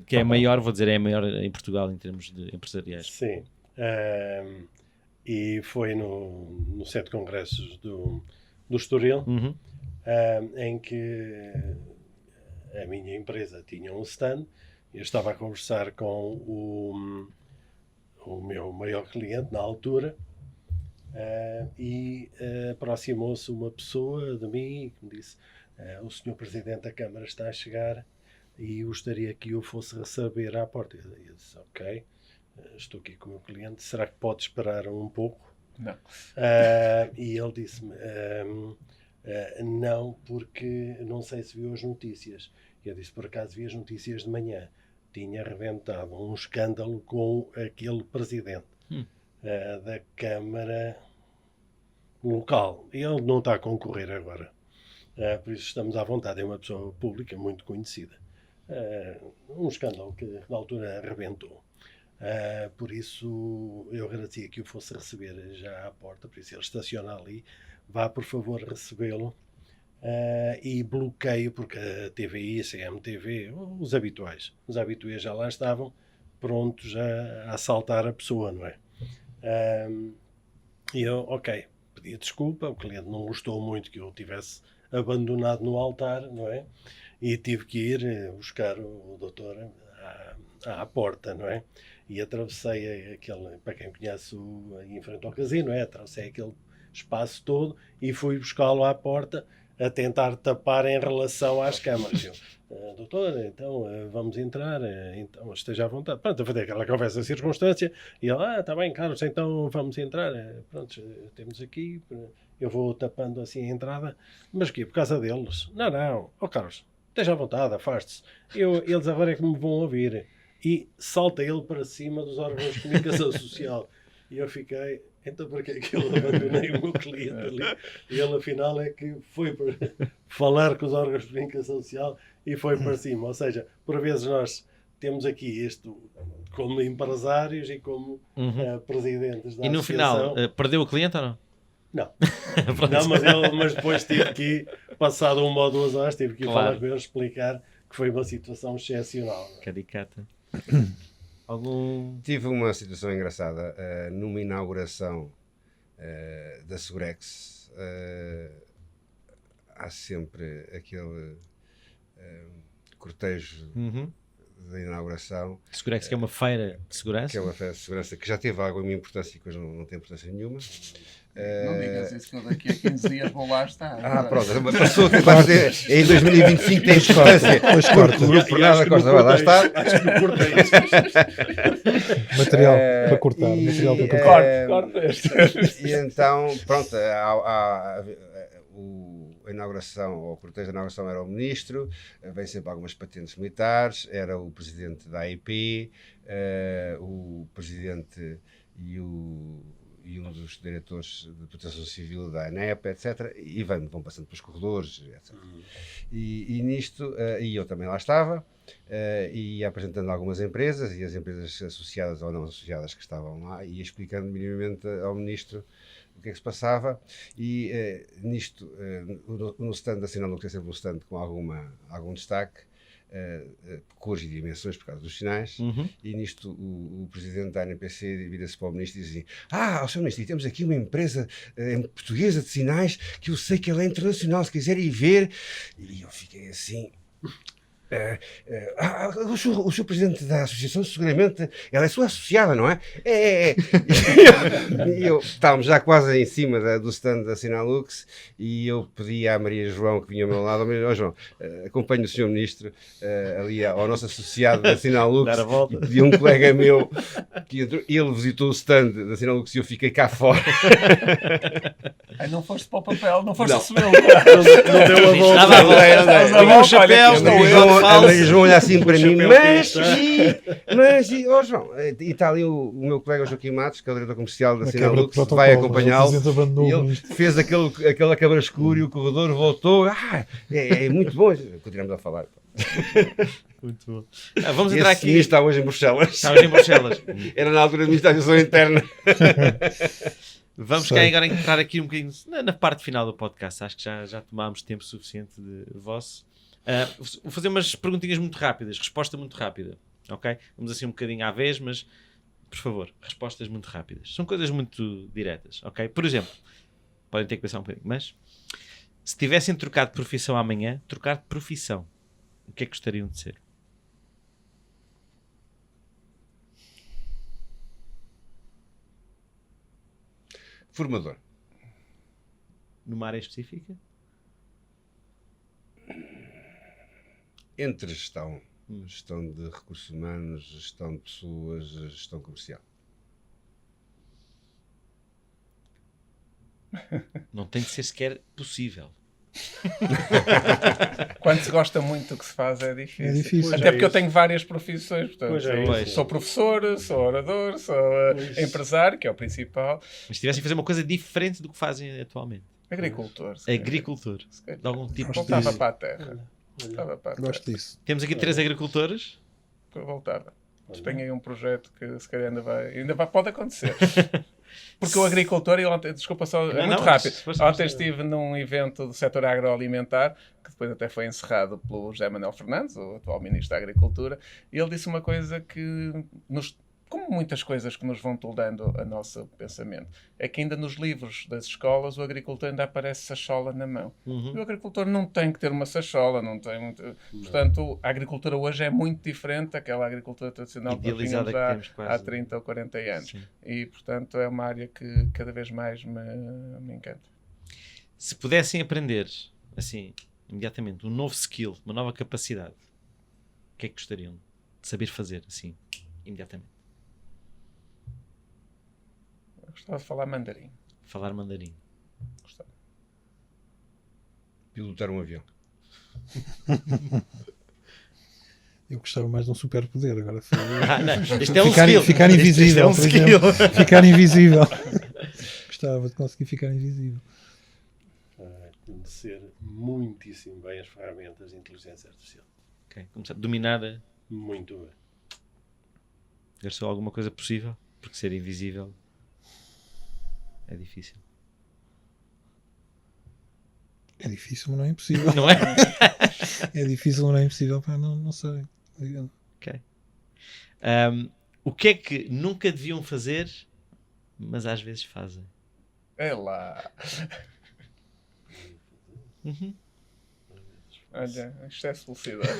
que é a maior, vou dizer, é a maior em Portugal em termos de empresariais. Sim. E foi no Centro de Congressos do Estoril, em que a minha empresa tinha um stand. Eu estava a conversar com o meu maior cliente na altura e aproximou-se uma pessoa de mim e me disse: o Sr. Presidente da Câmara está a chegar e gostaria que eu fosse receber à porta. Eu disse: ok, estou aqui com o meu cliente, será que pode esperar um pouco? Não. E ele disse-me: não, porque não sei se viu as notícias. Eu disse: por acaso vi as notícias de manhã. Tinha arrebentado um escândalo com aquele presidente da Câmara local. Ele não está a concorrer agora. Por isso estamos à vontade. É uma pessoa pública muito conhecida. Um escândalo que na altura arrebentou. Por isso eu agradecia que o fosse receber já à porta. Por isso ele estaciona ali. Vá, por favor, recebê-lo. E bloqueio, porque a TVI, a CMTV, os habituais já lá estavam prontos a assaltar a pessoa, não é? E eu, ok, pedi desculpa, o cliente não gostou muito que eu tivesse abandonado no altar, não é? E tive que ir buscar o doutor à porta, não é? E atravessei aquele, para quem conhece em frente ao casino, atravessei aquele espaço todo e fui buscá-lo à porta a tentar tapar em relação às câmaras. Eu, doutor, então vamos entrar, então esteja à vontade. Pronto, a fazer aquela conversa de circunstância e ele, está bem, Carlos, então vamos entrar. Pronto, temos aqui, eu vou tapando assim a entrada, mas que por causa deles? Não, Carlos, esteja à vontade, afaste-se. Eles agora é que me vão ouvir. E salta ele para cima dos órgãos de comunicação social. E eu fiquei... Então, porque é que eu abandonei o meu cliente ali? E ele, afinal, é que foi para falar com os órgãos de comunicação social e foi para cima. Ou seja, por vezes nós temos aqui isto como empresários e como presidentes da associação. E no final, perdeu o cliente ou não? Não. mas depois tive que ir, passado 1 ou 2 horas, tive que ir falar com ele, explicar que foi uma situação excepcional. Caricata. Tive uma situação engraçada numa inauguração da Segurex. Há sempre aquele cortejo da inauguração. Segurex, que é uma feira de segurança? Que é uma feira de segurança que já teve alguma importância e que hoje não tem importância nenhuma. Não digas isso, que eu daqui a 15 dias vou lá estar. Pronto, uma pessoa que vai ter em 2025 tem importância. Por nada, Costa vai lá estar. Acho que não cortei isso. Material para cortar. Corta este. E então, pronto, a inauguração, ou o cortejo da inauguração era o ministro, vem sempre algumas patentes militares, era o presidente da AIP, o presidente e um dos diretores de proteção civil da ANEP, etc. E vão passando pelos corredores, etc. E nisto, e eu também lá estava, e ia apresentando algumas empresas, e as empresas associadas ou não associadas que estavam lá, e explicando minimamente ao ministro o que é que se passava, e nisto, no stand da Sinalux é sempre um stand com algum destaque, cores e dimensões por causa dos sinais, e nisto o presidente da ANPC vira-se para o ministro e diz assim: Sr. Ministro, temos aqui uma empresa portuguesa de sinais que eu sei que ela é internacional, se quiser ir ver. E eu fiquei assim... o senhor presidente da associação, seguramente, ela é sua associada, não é? E estávamos já quase em cima do stand da Sinalux, e eu pedi à Maria João, que vinha ao meu lado: João, acompanhe o senhor ministro ali ao nosso associado da Sinalux, e pedi a um colega meu que entrou, ele visitou o stand da Sinalux e eu fiquei cá fora. Não foste para o papel, não foste recebê-lo. Não deu a volta. Não, chapéu, a Maria João olha assim para mim, João, e está ali o meu colega Joaquim Matos, que é o diretor comercial da Sinalux, vai acompanhá-lo, e ele fez aquela câmara escura e o corredor voltou, é muito bom, continuamos a falar. Muito bom. Vamos entrar aqui. Esse está hoje em Bruxelas. Está hoje em Bruxelas. Era na altura da administração interna. Vamos cá agora entrar aqui um bocadinho na parte final do podcast. Acho que já tomámos tempo suficiente de vosso. Vou fazer umas perguntinhas muito rápidas, resposta muito rápida, ok? Vamos assim um bocadinho à vez, mas, por favor, respostas muito rápidas. São coisas muito diretas, ok? Por exemplo, podem ter que pensar um bocadinho, mas se tivessem trocado de profissão amanhã, trocar de profissão, o que é que gostariam de ser? Formador. Numa área específica? Entre gestão de recursos humanos, gestão de pessoas, gestão comercial. Não tem de ser sequer possível. Quando se gosta muito do que se faz é difícil. É difícil. Até porque eu tenho várias profissões. Portanto, Pois sou professor, sou orador, sou empresário, que é o principal. Mas se tivessem a fazer uma coisa diferente do que fazem atualmente. Agricultor. Agricultor. De algum tipo. Voltava para a terra. Gosto disso. Temos aqui 3 agricultores. Voltava. Mas tenho aí um projeto que se calhar pode acontecer. Porque o agricultor, desculpa só, é muito rápido. Ontem estive num evento do setor agroalimentar, que depois até foi encerrado pelo José Manuel Fernandes, o atual Ministro da Agricultura, e ele disse uma coisa que como muitas coisas que nos vão toldando a nosso pensamento, é que ainda nos livros das escolas o agricultor ainda aparece sachola na mão. E o agricultor não tem que ter uma sachola, não tem muito... Portanto, a agricultura hoje é muito diferente daquela agricultura tradicional que tínhamos há 30 ou 40 anos. Sim. E, portanto, é uma área que cada vez mais me encanta. Se pudessem aprender, assim, imediatamente, um novo skill, uma nova capacidade, o que é que gostariam de saber fazer, assim, imediatamente? Gostava de falar mandarim. Falar mandarim. Gostava. Pilotar um avião. Eu gostava mais de um superpoder agora. Isto é um skill. Ficar invisível. Isto é um skill. Ficar invisível. Gostava de conseguir ficar invisível. Conhecer muitíssimo bem as ferramentas de inteligência artificial. Okay. Começar a dominar. Muito bem. É só alguma coisa possível? Porque ser invisível é difícil. É difícil, mas não é impossível. Não é? É difícil, mas não é impossível. Pá, não sei. Ok. O que é que nunca deviam fazer, mas às vezes fazem? É lá. Olha, excesso de velocidade.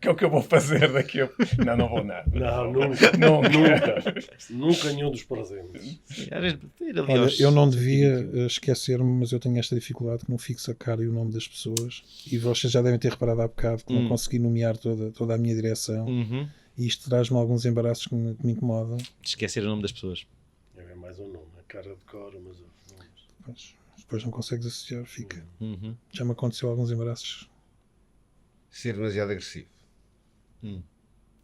Que é o que eu vou fazer daqui a... Não vou nada. Não, nunca nenhum dos presentes. Olha, eu não devia esquecer-me, mas eu tenho esta dificuldade que não fixo a cara e o nome das pessoas, e vocês já devem ter reparado há bocado que não consegui nomear toda a minha direção, e isto traz-me alguns embaraços que me incomodam. Esquecer o nome das pessoas. É mais um nome, a cara de cor, mas os nomes. depois não consegues associar, fica. Já me aconteceu alguns embaraços. Ser demasiado agressivo.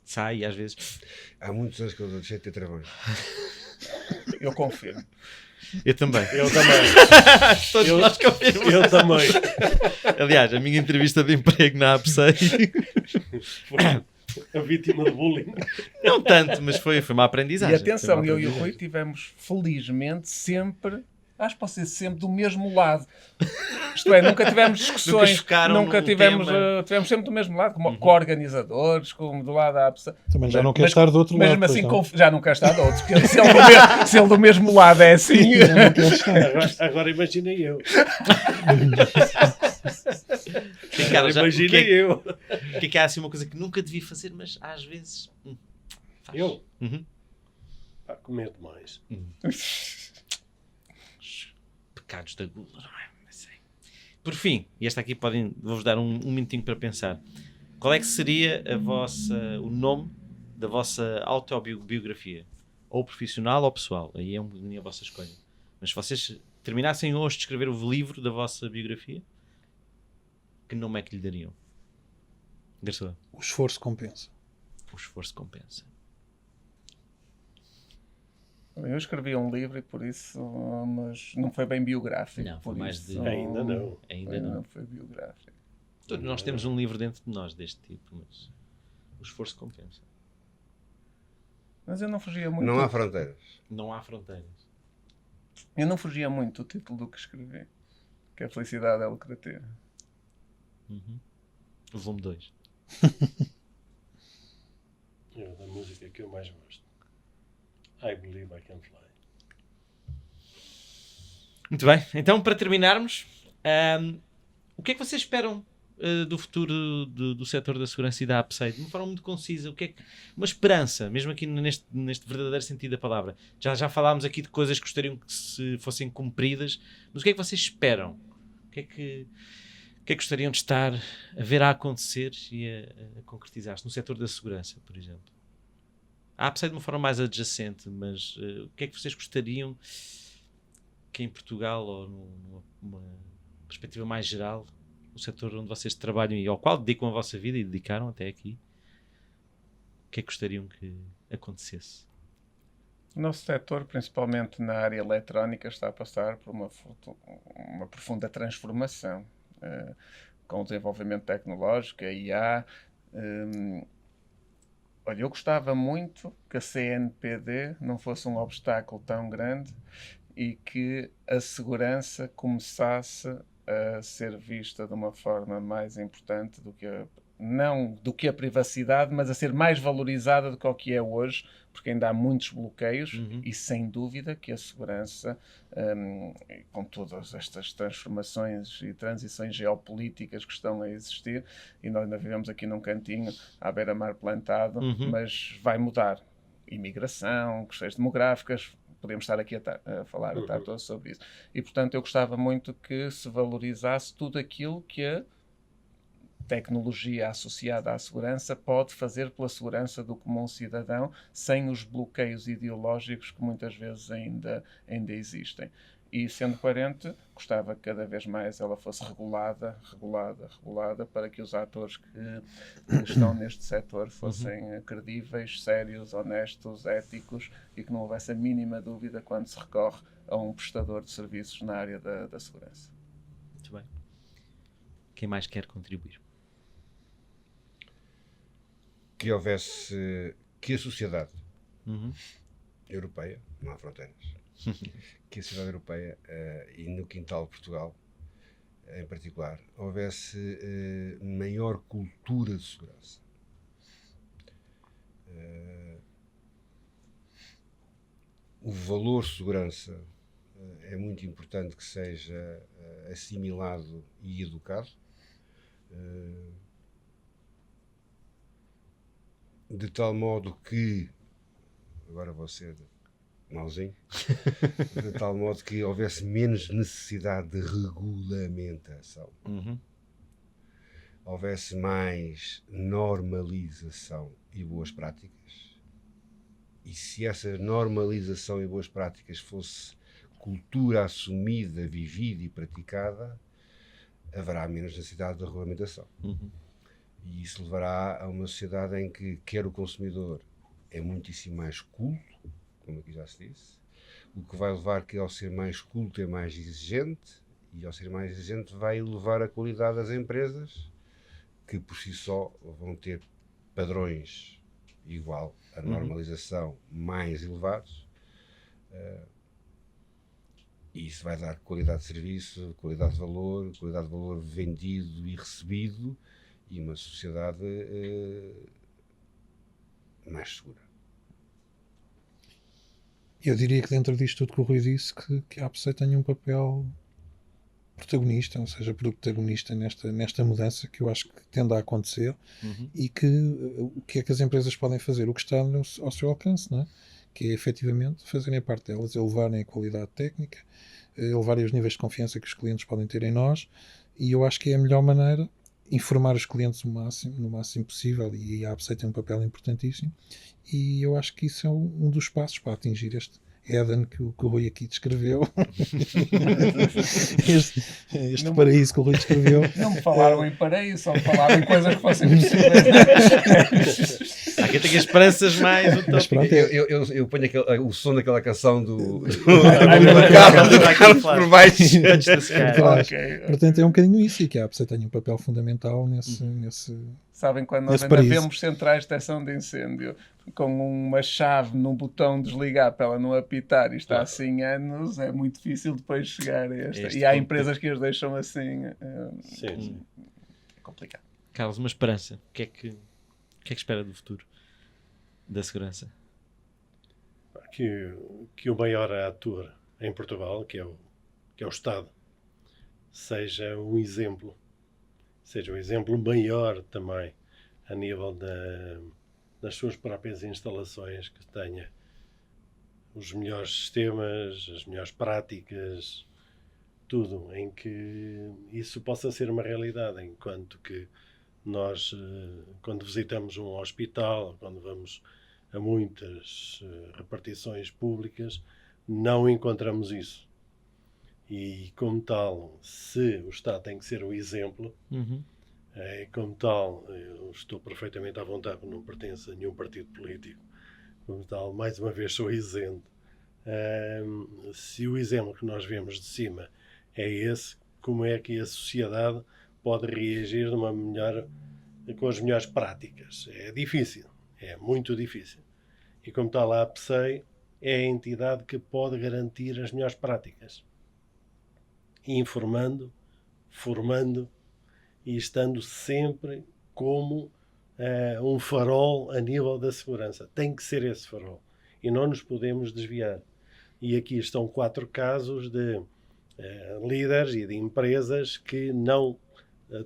Sai às vezes. Há muitos anos que eu deixei de ter travões. Eu confirmo. Eu também. Eu também. Todos nós confirmamos. Eu também. Aliás, a minha entrevista de emprego na APSEI Foi a vítima de bullying. não tanto, mas foi uma aprendizagem. E atenção, eu e o Rui tivemos felizmente sempre, acho que pode ser sempre do mesmo lado. Isto é, nunca tivemos discussões, nunca tivemos sempre do mesmo lado, como co-organizadores, como do lado da APSA. Também já não quer estar do outro lado. Mesmo assim, já não quer estar do outro, porque se ele do mesmo lado é assim. Agora imaginei eu. Imaginei eu. O que é assim uma coisa que nunca devia fazer, mas às vezes faz. Eu? Comer demais. Pecados da gula, não é? Por fim, e esta aqui vou-vos dar um minutinho para pensar. Qual é que seria o nome da vossa autobiografia? Ou profissional ou pessoal? Aí é a vossa escolha. Mas se vocês terminassem hoje de escrever o livro da vossa biografia, que nome é que lhe dariam? Garçom? O esforço compensa. O esforço compensa. Eu escrevi um livro e por isso, mas não foi bem biográfico. Não, foi mais isso, de... Ainda não. Ainda não. Foi biográfico. Todos nós temos um livro dentro de nós deste tipo, mas o esforço compensa. Mas eu não fugia muito. Não há fronteiras. Não há fronteiras. Eu não fugia muito do título do que escrevi. Que a felicidade é lucrativa. O volume 2. Da música que eu mais gosto. I Believe I Can Fly. Muito bem. Então, para terminarmos, o que é que vocês esperam do futuro do setor da segurança e da APSEI? De uma forma muito concisa. O que é que... Uma esperança, mesmo aqui neste verdadeiro sentido da palavra. Já falámos aqui de coisas que gostariam que se fossem cumpridas, mas o que é que vocês esperam? O que é que gostariam de estar a ver a acontecer e a concretizar-se no setor da segurança, por exemplo? A APSEI de uma forma mais adjacente, mas o que é que vocês gostariam que em Portugal, ou numa perspectiva mais geral, o setor onde vocês trabalham e ao qual dedicam a vossa vida e dedicaram até aqui, o que é que gostariam que acontecesse? O nosso setor, principalmente na área eletrónica, está a passar por uma profunda transformação. Com o desenvolvimento tecnológico, a IA. Olha, eu gostava muito que a CNPD não fosse um obstáculo tão grande e que a segurança começasse a ser vista de uma forma mais importante não do que a privacidade, mas a ser mais valorizada do que o que é hoje, porque ainda há muitos bloqueios e sem dúvida que a segurança, com todas estas transformações e transições geopolíticas que estão a existir, e nós ainda vivemos aqui num cantinho à beira-mar plantado, mas vai mudar. Imigração, questões demográficas, podemos estar aqui a falar a tarde toda sobre isso. E, portanto, eu gostava muito que se valorizasse tudo aquilo que a tecnologia associada à segurança pode fazer pela segurança do comum cidadão, sem os bloqueios ideológicos que muitas vezes ainda existem. E, sendo coerente, gostava que cada vez mais ela fosse regulada, para que os atores que estão neste setor fossem credíveis, sérios, honestos, éticos e que não houvesse a mínima dúvida quando se recorre a um prestador de serviços na área da segurança. Muito bem. Quem mais quer contribuir? Que houvesse, que a sociedade europeia, não há fronteiras, que a sociedade europeia e no quintal de Portugal em particular, houvesse maior cultura de segurança. O valor segurança é muito importante que seja assimilado e educado. De tal modo que, agora vou ser mauzinho, de tal modo que houvesse menos necessidade de regulamentação, houvesse mais normalização e boas práticas, e se essa normalização e boas práticas fosse cultura assumida, vivida e praticada, haverá menos necessidade de regulamentação. E isso levará a uma sociedade em que quer o consumidor é muitíssimo mais culto, como aqui já se disse, o que vai levar que ao ser mais culto é mais exigente, e ao ser mais exigente vai elevar a qualidade das empresas, que por si só vão ter padrões igual a normalização mais elevados, e isso vai dar qualidade de serviço, qualidade de valor vendido e recebido, e uma sociedade mais segura. Eu diria que dentro disto tudo que o Rui disse, que a APSEI tem um papel protagonista, ou seja, protagonista nesta mudança que eu acho que tende a acontecer, e que o que é que as empresas podem fazer? O que está ao seu alcance, não é? Que é efetivamente fazerem parte delas, elevarem a qualidade técnica, elevarem os níveis de confiança que os clientes podem ter em nós, e eu acho que é a melhor maneira informar os clientes no máximo possível, e a APSEI tem um papel importantíssimo, e eu acho que isso é um dos passos para atingir este Éden que o Rui aqui descreveu. este paraíso que o Rui descreveu. Não me falaram em paraíso, só me falaram em coisas que fossem possíveis. Há quem tenha esperanças mais utópicas. Eu ponho o som daquela canção do Carlos por baixo antes da secar. Portanto, é um bocadinho isso, e que a APSEI tem um papel fundamental nesse Sabem, quando nós ainda vemos centrais de detecção de incêndio com uma chave num botão desligar para ela não apitar, e está assim anos, é muito difícil depois chegar a esta. E há empresas que as deixam assim. Sim. É complicado. Carlos, uma esperança. O que é que espera do futuro da segurança? Que o maior ator em Portugal, que é o Estado, seja um exemplo maior também a nível das suas próprias instalações, que tenha os melhores sistemas, as melhores práticas, tudo, em que isso possa ser uma realidade, enquanto que nós, quando visitamos um hospital, quando vamos a muitas repartições públicas, não encontramos isso. E como tal, se o Estado tem que ser o exemplo, como tal, eu estou perfeitamente à vontade, não pertenço a nenhum partido político, como tal, mais uma vez sou isento. Se o exemplo que nós vemos de cima é esse, como é que a sociedade pode reagir com as melhores práticas? É difícil, é muito difícil. E como tal, a APSEI é a entidade que pode garantir as melhores práticas, informando, formando e estando sempre como um farol a nível da segurança. Tem que ser esse farol e não nos podemos desviar. E aqui estão 4 casos de líderes e de empresas que não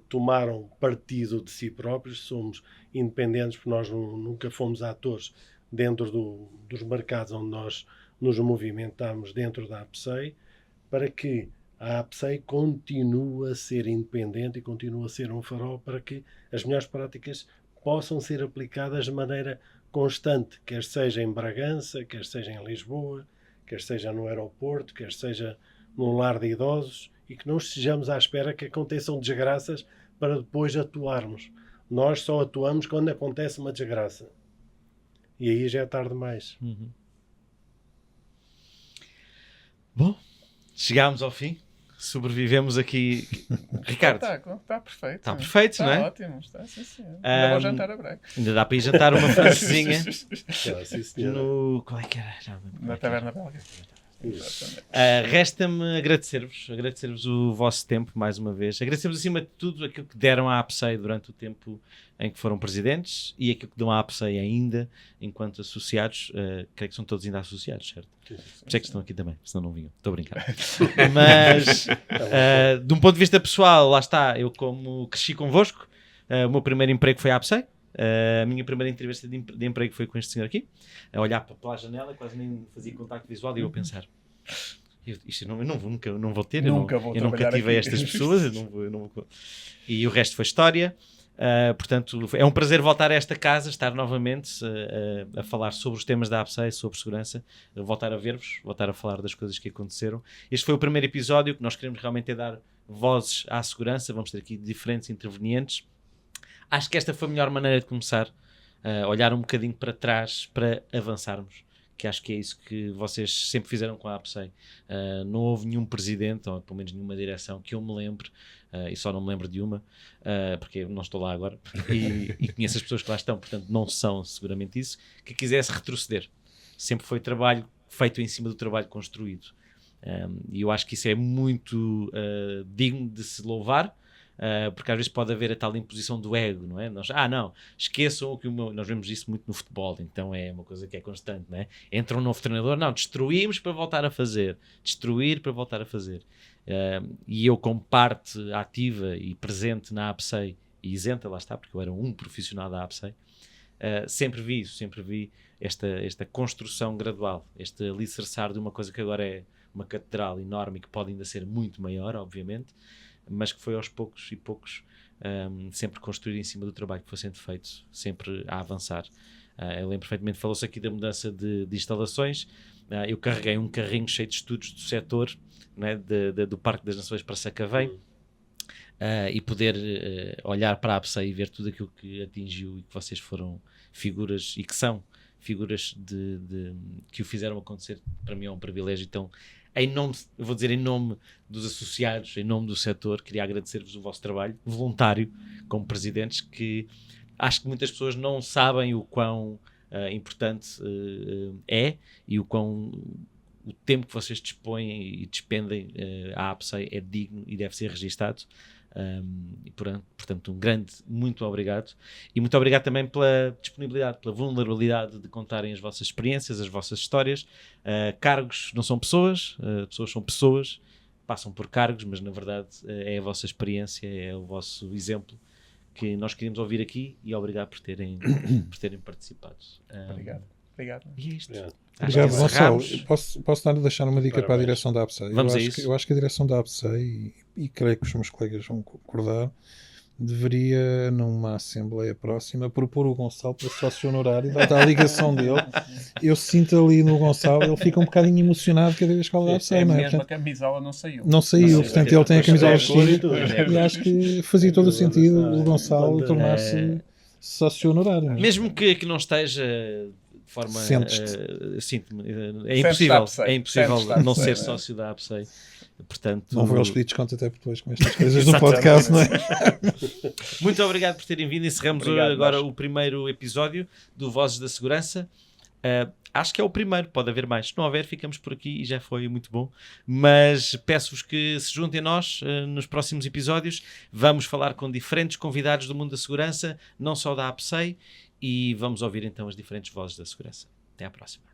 tomaram partido de si próprios. Somos independentes porque nós nunca fomos atores dentro dos mercados onde nós nos movimentamos dentro da APSEI, para que a APSEI continue a ser independente e continue a ser um farol para que as melhores práticas possam ser aplicadas de maneira constante, quer seja em Bragança, quer seja em Lisboa, quer seja no aeroporto, quer seja num lar de idosos, e que não estejamos à espera que aconteçam desgraças para depois atuarmos. Nós só atuamos quando acontece uma desgraça. E aí já é tarde demais. Bom, chegámos ao fim. Sobrevivemos aqui. Ricardo. Está perfeito. Está perfeito, não é? Está ótimo. Está, sim, senhor. Ainda vou jantar a branco. Ainda dá para ir jantar uma francesinha. No... Qual é que era? Na Taverna Belga. Resta-me agradecer-vos o vosso tempo mais uma vez, agradecer-vos acima de tudo aquilo que deram à APSEI durante o tempo em que foram presidentes e aquilo que dão à APSEI ainda enquanto associados. Creio que são todos ainda associados, certo? Por isso é que estão aqui também, senão não vinham, estou a brincar. Mas de um ponto de vista pessoal, lá está, eu como cresci convosco, o meu primeiro emprego foi à APSEI. A minha primeira entrevista de emprego foi com este senhor aqui, a olhar para a janela, quase nem fazia contacto visual, e eu a pensar, isto eu não vou ter, eu nunca tive estas pessoas, eu não vou. E o resto foi história. Portanto, é um prazer voltar a esta casa, estar novamente a falar sobre os temas da APSEI, sobre segurança, voltar a ver-vos, voltar a falar das coisas que aconteceram. Este foi o primeiro episódio que nós queremos realmente dar vozes à segurança. Vamos ter aqui diferentes intervenientes. Acho que esta foi a melhor maneira de começar, olhar um bocadinho para trás para avançarmos, que acho que é isso que vocês sempre fizeram com a APSEI. Não houve nenhum presidente, ou pelo menos nenhuma direção, que eu me lembre, e só não me lembro de uma, porque eu não estou lá agora, e conheço as pessoas que lá estão, portanto não são seguramente isso, que quisesse retroceder. Sempre foi trabalho feito em cima do trabalho construído. E eu acho que isso é muito digno de se louvar, porque às vezes pode haver a tal imposição do ego, não é? Não, esqueçam o que nós vemos isso muito no futebol, então é uma coisa que é constante, não é? Entra um novo treinador, não, destruímos para voltar a fazer, destruir para voltar a fazer. E eu, como parte ativa e presente na APSEI, e isenta, lá está, porque eu era um profissional da APSEI, sempre vi isso, sempre vi esta construção gradual, este alicerçar de uma coisa que agora é uma catedral enorme e que pode ainda ser muito maior, obviamente, mas que foi aos poucos e poucos sempre construído em cima do trabalho que foi sendo feito, sempre a avançar. Eu lembro perfeitamente, falou-se aqui da mudança de instalações. Eu carreguei um carrinho cheio de estudos do setor, né, do Parque das Nações para Sacavém, e poder olhar para a APSEI e ver tudo aquilo que atingiu e que vocês foram figuras e que são figuras que o fizeram acontecer. Para mim é um privilégio. Então, eu vou dizer em nome dos associados, em nome do setor, queria agradecer-vos o vosso trabalho voluntário como presidentes, que acho que muitas pessoas não sabem o quão importante é, e o tempo que vocês dispõem e despendem à APSEI é digno e deve ser registado. E portanto, um grande muito obrigado, e muito obrigado também pela disponibilidade, pela vulnerabilidade de contarem as vossas experiências, as vossas histórias. Cargos não são pessoas, pessoas são pessoas, passam por cargos, mas na verdade é a vossa experiência, é o vosso exemplo que nós queríamos ouvir aqui, e obrigado por terem participado. Obrigado. E é isto. Obrigado, Gonçalo. Posso deixar uma dica para a direção da APSEI? Vamos a isso. Eu acho que a direção da APSEI, e creio que os meus colegas vão concordar, deveria, numa assembleia próxima, propor o Gonçalo para sócio honorário, dada a ligação dele. Eu sinto ali no Gonçalo, ele fica um bocadinho emocionado cada vez que fala da APSEI. Mesmo a camisola não saiu. Não saiu, portanto ele tem a camisola vestida, e acho que fazia todo o sentido o Gonçalo tornar-se sócio honorário. Mesmo que não esteja de forma... Sinto-me. É impossível não ser sócio da APSEI. Portanto, não vou aos pedidos de conta até depois com estas coisas do podcast, não é? Muito obrigado por terem vindo. Encerramos agora o primeiro episódio do Vozes da Segurança. Acho que é o primeiro, pode haver mais. Se não houver, ficamos por aqui e já foi muito bom. Mas peço-vos que se juntem a nós nos próximos episódios. Vamos falar com diferentes convidados do mundo da segurança, não só da APSEI, e vamos ouvir então as diferentes vozes da segurança. Até à próxima.